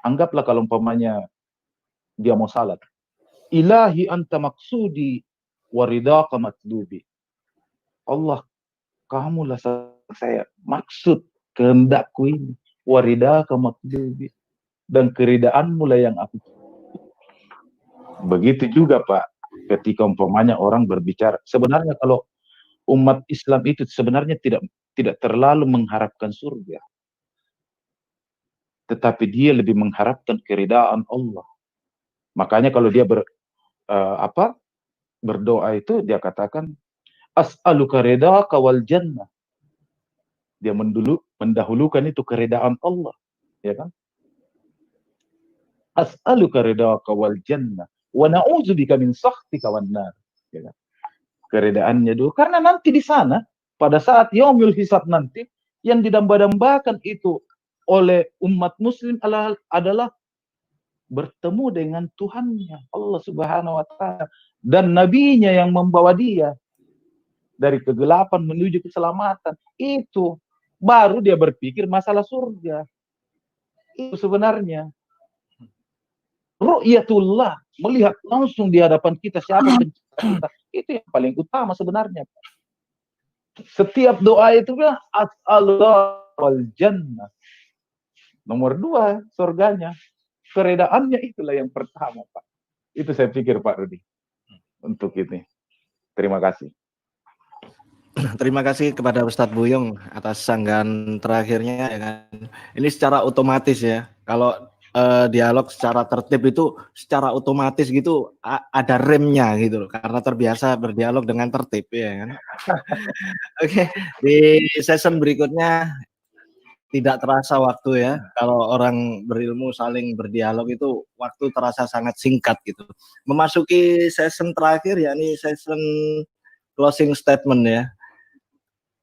Anggaplah kalau umpamanya dia mau salat. Ilahi anta maksudi waridaka matlubi. Allah, kamulah saya maksud kehendakku ini. Waridaka matlubi. Dan keridaanmu lah yang aku. Begitu juga Pak, ketika umpamanya orang berbicara. Sebenarnya kalau umat Islam itu sebenarnya tidak terlalu mengharapkan surga. Tetapi dia lebih mengharapkan keridaan Allah. Makanya kalau dia berdoa itu dia katakan as'aluka ridhaka wal jannah. Dia mendahulukan itu keridaan Allah, ya kan? As'aluka ridhaka wal jannah wa na'udzubika min sakhtika wan nar. Ya kan? Keridaannya dulu karena nanti di sana pada saat yaumul hisab nanti yang didamba-dambakan itu oleh umat muslim adalah bertemu dengan Tuhannya Allah Subhanahu wa taala dan nabinya yang membawa dia. dari kegelapan menuju keselamatan. Itu baru dia berpikir masalah surga. Itu sebenarnya. Ru'yatullah, melihat langsung di hadapan kita siapa pencipta kita. Itu yang paling utama sebenarnya. Setiap doa itu bilang as'alullah wal jannah. Nomor 2, surganya. Keredaannya itulah yang pertama, Pak. Itu saya pikir, Pak Rudi. Untuk ini. Terima kasih. Terima kasih kepada Ustadz Buyung atas sanggahan terakhirnya ya kan. Ini secara otomatis ya. Kalau dialog secara tertib itu secara otomatis gitu ada remnya gitu loh, karena terbiasa berdialog dengan tertib ya kan. Oke, di session berikutnya tidak terasa waktu ya. Kalau orang berilmu saling berdialog itu waktu terasa sangat singkat gitu. Memasuki session terakhir yakni session closing statement ya.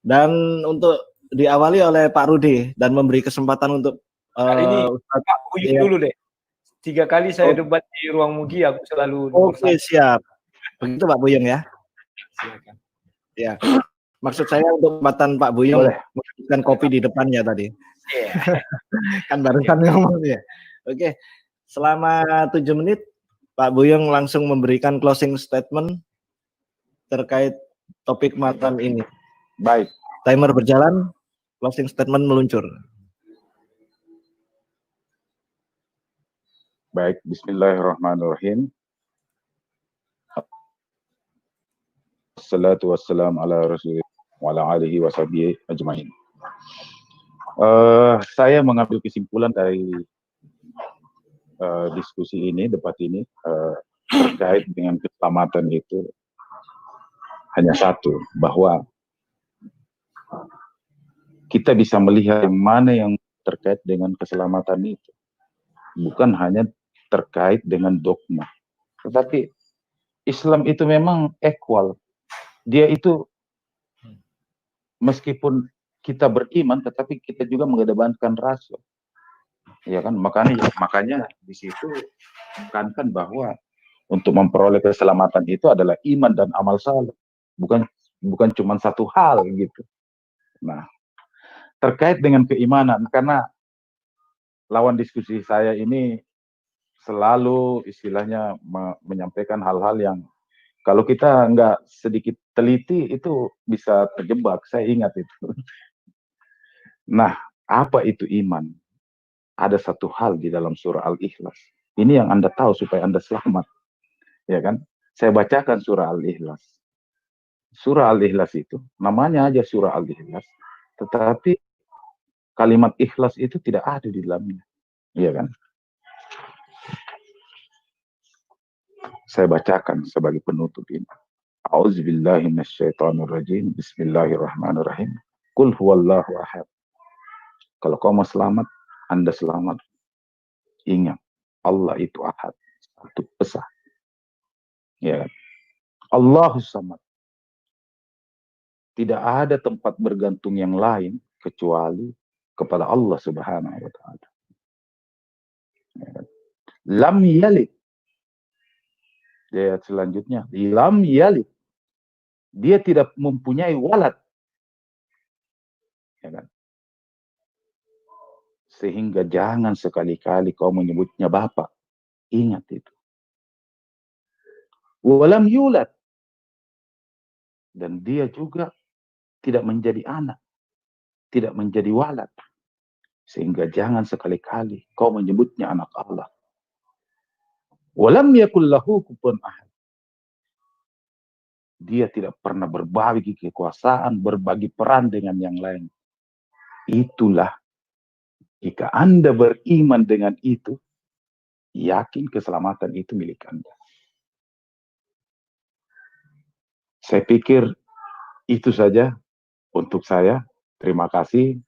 Dan untuk diawali oleh Pak Rudi dan memberi kesempatan untuk Kali ini Pak Buyung dulu deh. 3 kali saya debat di ruang Mugi, aku selalu nomor 1. Oke, siap. Begitu Pak Buyung ya. Silakan. Ya. Maksud saya untuk kesempatan Pak Buyung memberikan kopi di depannya tadi. Kan barusan ngomong ya. Oke. Selama 7 menit Pak Buyung langsung memberikan closing statement terkait topik malam ini. Baik. Timer berjalan, closing statement meluncur. Baik, bismillahirrahmanirrahim. Assalatu wassalamu ala rasulillah wa ala alihi wa sahbihi ajma'in. Saya mengambil kesimpulan dari diskusi ini, debat ini, terkait dengan keselamatan itu hanya satu, bahwa kita bisa melihat yang mana yang terkait dengan keselamatan itu. Bukan hanya terkait dengan dogma. Tetapi Islam itu memang equal. Dia itu meskipun kita beriman, tetapi kita juga mengedepankan rasul. Ya kan, makanya di situ kan bahwa untuk memperoleh keselamatan itu adalah iman dan amal saleh, bukan cuma satu hal gitu. Nah, terkait dengan keimanan, karena lawan diskusi saya ini selalu istilahnya menyampaikan hal-hal yang kalau kita nggak sedikit teliti itu bisa terjebak. Saya ingat itu. Nah, apa itu iman? Ada satu hal di dalam surah Al-Ikhlas. Ini yang Anda tahu supaya Anda selamat. Ya kan? Saya bacakan surah Al-Ikhlas. Surah Al-Ikhlas itu, namanya aja surah Al-Ikhlas. Tetapi kalimat ikhlas itu tidak ada di dalamnya. Ya kan? Saya bacakan sebagai penutup ini. A'udzubillahi minasyaitonirrajim. Bismillahirrahmanirrahim. Qul huwallahu ahad. Kalau kau mau selamat, Anda selamat. Ingat, Allah itu ahad, satu esa. Ya. Allahus samad. Tidak ada tempat bergantung yang lain kecuali kepada Allah Subhanahu wa taala. Ya. Lam yalid. Ayat selanjutnya, lam yalid. Dia tidak mempunyai walad. Ya kan? Sehingga jangan sekali-kali kau menyebutnya bapak. Ingat itu. Walam yulad. Dan dia juga tidak menjadi anak. Tidak menjadi walad. Sehingga jangan sekali-kali kau menyebutnya anak Allah. Walam yakul lahu kufuwan ahad. Dia tidak pernah berbagi kekuasaan, berbagi peran dengan yang lain. Itulah, jika Anda beriman dengan itu, yakin keselamatan itu milik Anda. Saya pikir itu saja untuk saya. Terima kasih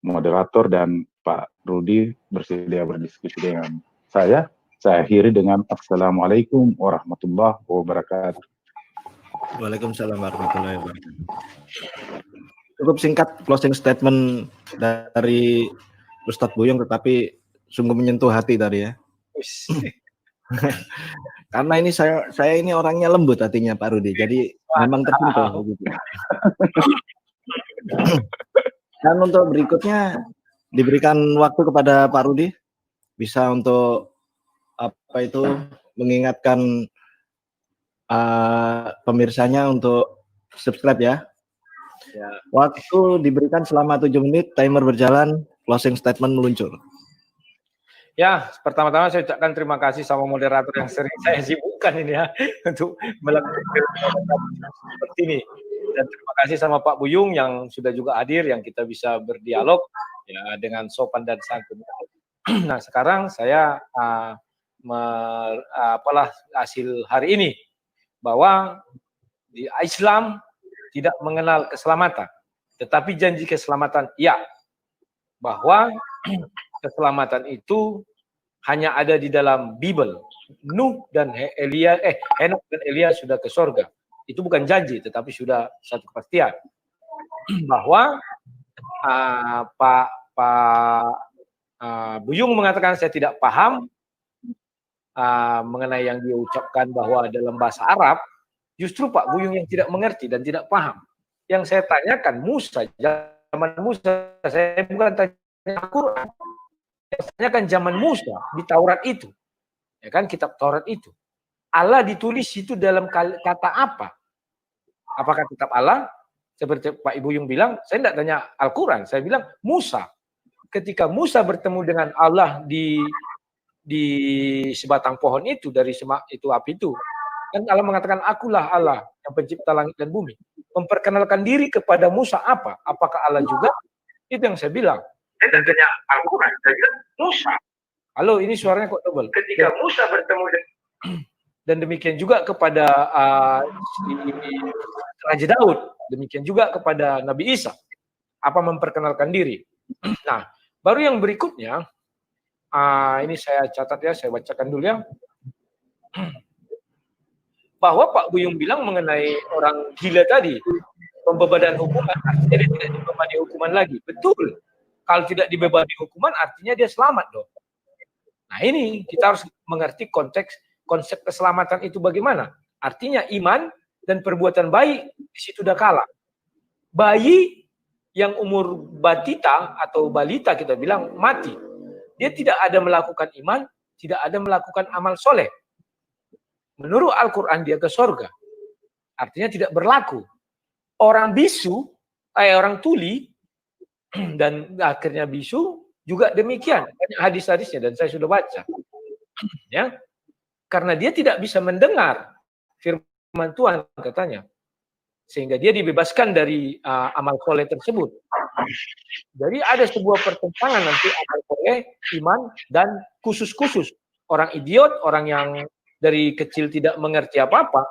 moderator dan Pak Rudi bersedia berdiskusi dengan saya. Saya akhiri dengan Assalamualaikum warahmatullahi wabarakatuh. Waalaikumsalam warahmatullahi wabarakatuh. Cukup singkat closing statement dari Ustadz Buyung, tetapi sungguh menyentuh hati tadi ya. Karena ini saya ini orangnya lembut hatinya Pak Rudi, jadi memang tersentuh begitu. Dan untuk berikutnya diberikan waktu kepada Pak Rudi bisa untuk apa itu mengingatkan pemirsanya untuk subscribe ya. Waktu diberikan selama 7 menit, timer berjalan, closing statement meluncur. Ya, pertama-tama saya ucapkan terima kasih sama moderator yang sering saya sibukkan ini ya untuk melakukan seperti ini. Dan terima kasih sama Pak Buyung yang sudah juga hadir, yang kita bisa berdialog ya dengan sopan dan santun. Nah, sekarang saya hasil hari ini bahwa di Islam tidak mengenal keselamatan, tetapi janji keselamatan ya, bahwa keselamatan itu hanya ada di dalam Bible. Nuh dan Henok dan Elia sudah ke sorga. Itu bukan janji, tetapi sudah satu kepastian bahwa Pak Buyung mengatakan saya tidak paham mengenai yang dia ucapkan bahwa dalam bahasa Arab. Justru Pak Buyung yang tidak mengerti dan tidak paham. Yang saya tanyakan Musa, zaman Musa, saya bukan tanya Al-Quran. Saya tanyakan zaman Musa di Taurat itu, ya kan, kitab Taurat itu. Allah ditulis itu dalam kata apa? Apakah kitab Allah? Seperti Pak Buyung bilang, saya tidak tanya Al-Quran, saya bilang Musa. Ketika Musa bertemu dengan Allah di sebatang pohon itu, dari semak itu api itu, kan Allah mengatakan akulah Allah yang pencipta langit dan bumi. Memperkenalkan diri kepada Musa apa? Apakah Allah juga? Itu yang saya bilang. Dan ketika Al-Quran, saya bilang Musa. Halo, ini suaranya kok double. Ketika Musa bertemu dan demikian juga kepada Raja Daud, demikian juga kepada Nabi Isa. Apa memperkenalkan diri? Nah, baru yang berikutnya, ini saya catat ya, saya bacakan dulu ya. Bahwa Pak Buyung bilang mengenai orang gila tadi, pembebanan hukuman, artinya dia tidak dibebani hukuman lagi. Betul. Kalau tidak dibebani hukuman, artinya dia selamat dong. Nah ini, kita harus mengerti konsep keselamatan itu bagaimana. Artinya iman dan perbuatan baik di situ udah kalah. Bayi yang umur batita atau balita kita bilang mati. Dia tidak ada melakukan iman, tidak ada melakukan amal soleh. Menurut Al-Quran dia ke surga. Artinya tidak berlaku. Orang bisu, orang tuli, dan akhirnya bisu juga demikian. Banyak hadis-hadisnya dan saya sudah baca. Ya, karena dia tidak bisa mendengar firman Tuhan katanya. Sehingga dia dibebaskan dari amal soleh tersebut. Jadi ada sebuah pertentangan nanti amal soleh, iman, dan khusus-khusus. Orang idiot, orang yang dari kecil tidak mengerti apa-apa,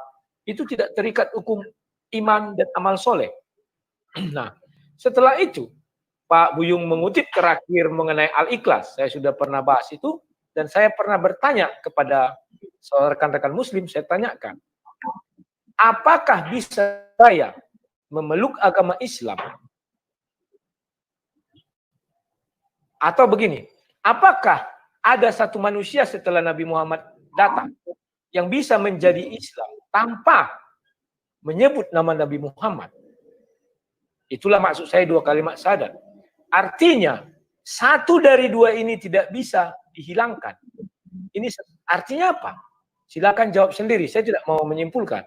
itu tidak terikat hukum iman dan amal soleh. Nah, setelah itu, Pak Buyung mengutip terakhir mengenai Al-Ikhlas. Saya sudah pernah bahas itu, dan saya pernah bertanya kepada rekan-rekan muslim, saya tanyakan, apakah bisa saya memeluk agama Islam? Atau begini, apakah ada satu manusia setelah Nabi Muhammad datang yang bisa menjadi Islam tanpa menyebut nama Nabi Muhammad? Itulah maksud saya 2 kalimat syahadat. Artinya, satu dari 2 ini tidak bisa dihilangkan. Ini artinya apa? Silakan jawab sendiri, saya tidak mau menyimpulkan.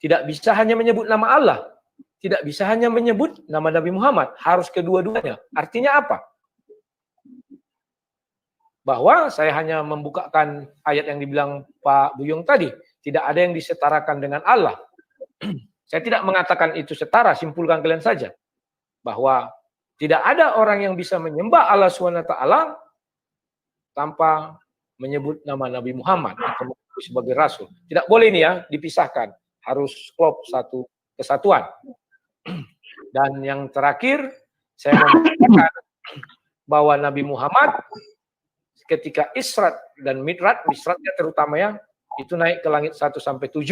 Tidak bisa hanya menyebut nama Allah. Tidak bisa hanya menyebut nama Nabi Muhammad. Harus kedua-duanya. Artinya apa? Bahwa saya hanya membukakan ayat yang dibilang Pak Buyung tadi. Tidak ada yang disetarakan dengan Allah. Saya tidak mengatakan itu setara, simpulkan kalian saja. Bahwa tidak ada orang yang bisa menyembah Allah SWT tanpa menyebut nama Nabi Muhammad atau sebagai Rasul. Tidak boleh ini ya, dipisahkan. Harus klop satu kesatuan. Dan yang terakhir, saya mengatakan bahwa Nabi Muhammad ketika Isra dan Mi'rajnya terutama ya, itu naik ke langit 1 sampai 7,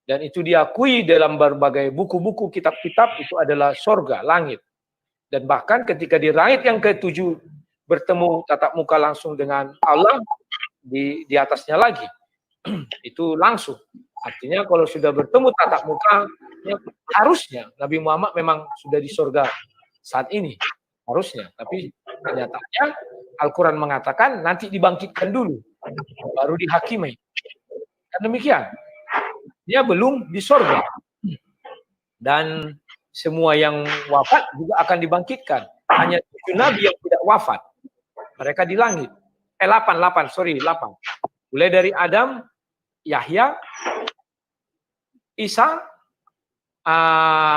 dan itu diakui dalam berbagai buku-buku kitab-kitab itu adalah sorga, langit. Dan bahkan ketika di langit yang ke-7 bertemu tatap muka langsung dengan Allah, di atasnya lagi. Itu langsung. Artinya kalau sudah bertemu tatap muka, ya harusnya Nabi Muhammad memang sudah di surga saat ini. Harusnya. Tapi kenyataannya Al-Quran mengatakan nanti dibangkitkan dulu, baru dihakimi. Dan demikian. Dia belum di surga. Dan semua yang wafat juga akan dibangkitkan. Hanya 7 nabi yang tidak wafat. Mereka di langit. 8. Mulai dari Adam, Yahya, Isa,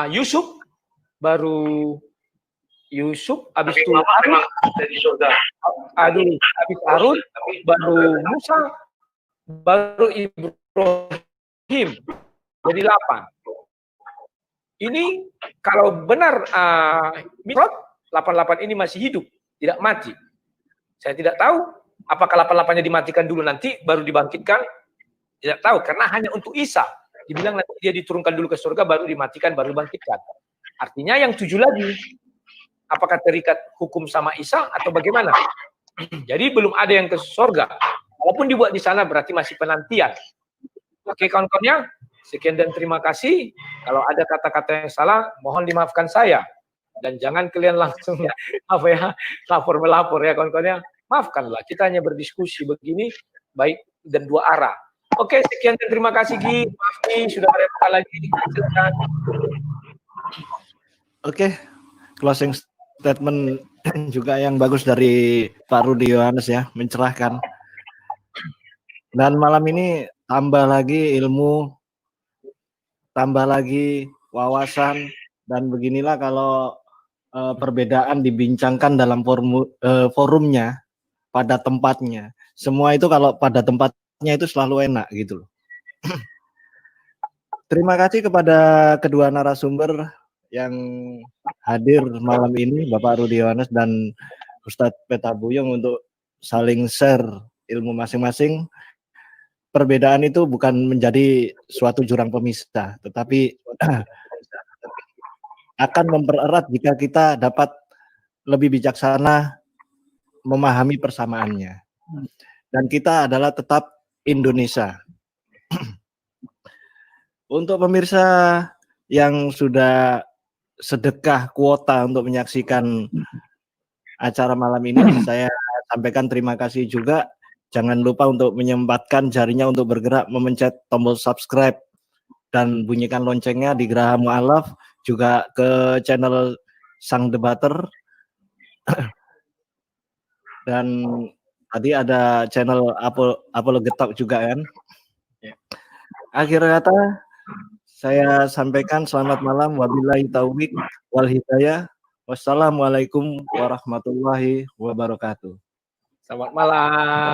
Yusuf, baru Yusuf, habis itu habis Harun, baru Musa, baru Ibrahim. Jadi 8. Ini kalau benar Mi'raj, 88 ini masih hidup, tidak mati. Saya tidak tahu apakah 88-nya dimatikan dulu nanti baru dibangkitkan. Tidak tahu, karena hanya untuk Isa. Dibilang nanti dia diturunkan dulu ke surga, baru dimatikan, baru dibangkitkan. Artinya yang 7 lagi, apakah terikat hukum sama Isa atau bagaimana? Jadi belum ada yang ke surga. Walaupun dibuat di sana berarti masih penantian. Oke kawan-kawannya, sekian dan terima kasih. Kalau ada kata-kata yang salah, mohon dimaafkan saya. Dan jangan kalian langsung lapor-melapor ya kawan-kawannya. Maafkanlah, kita hanya berdiskusi begini, baik dan dua arah. Oke, sekian dan terima kasih Gi. Maaf Gi, sudah ada lagi. Silakan. Oke, closing statement juga yang bagus dari Pak Rudi Yohanes ya, mencerahkan. Dan malam ini tambah lagi ilmu, tambah lagi wawasan, dan beginilah kalau perbedaan dibincangkan dalam forumnya, pada tempatnya. Semua itu kalau pada tempatnya itu selalu enak gitu loh. Terima kasih kepada kedua narasumber yang hadir malam ini, Bapak Rudi Yohanes dan Ustadz Petabuyung, untuk saling share ilmu masing-masing. Perbedaan itu bukan menjadi suatu jurang pemisah, tetapi akan mempererat jika kita dapat lebih bijaksana memahami persamaannya. Dan kita adalah tetap Indonesia. Untuk pemirsa yang sudah sedekah kuota untuk menyaksikan acara malam ini, saya sampaikan terima kasih juga. Jangan lupa untuk menyempatkan jarinya untuk bergerak, memencet tombol subscribe dan bunyikan loncengnya di Geraha Mu'alaf, juga ke channel Sang Debater. Dan tadi ada channel Apologetok juga kan. Akhir kata saya sampaikan selamat malam, wabillahi taufiq wal hidayah. Wassalamualaikum warahmatullahi wabarakatuh. Selamat malam.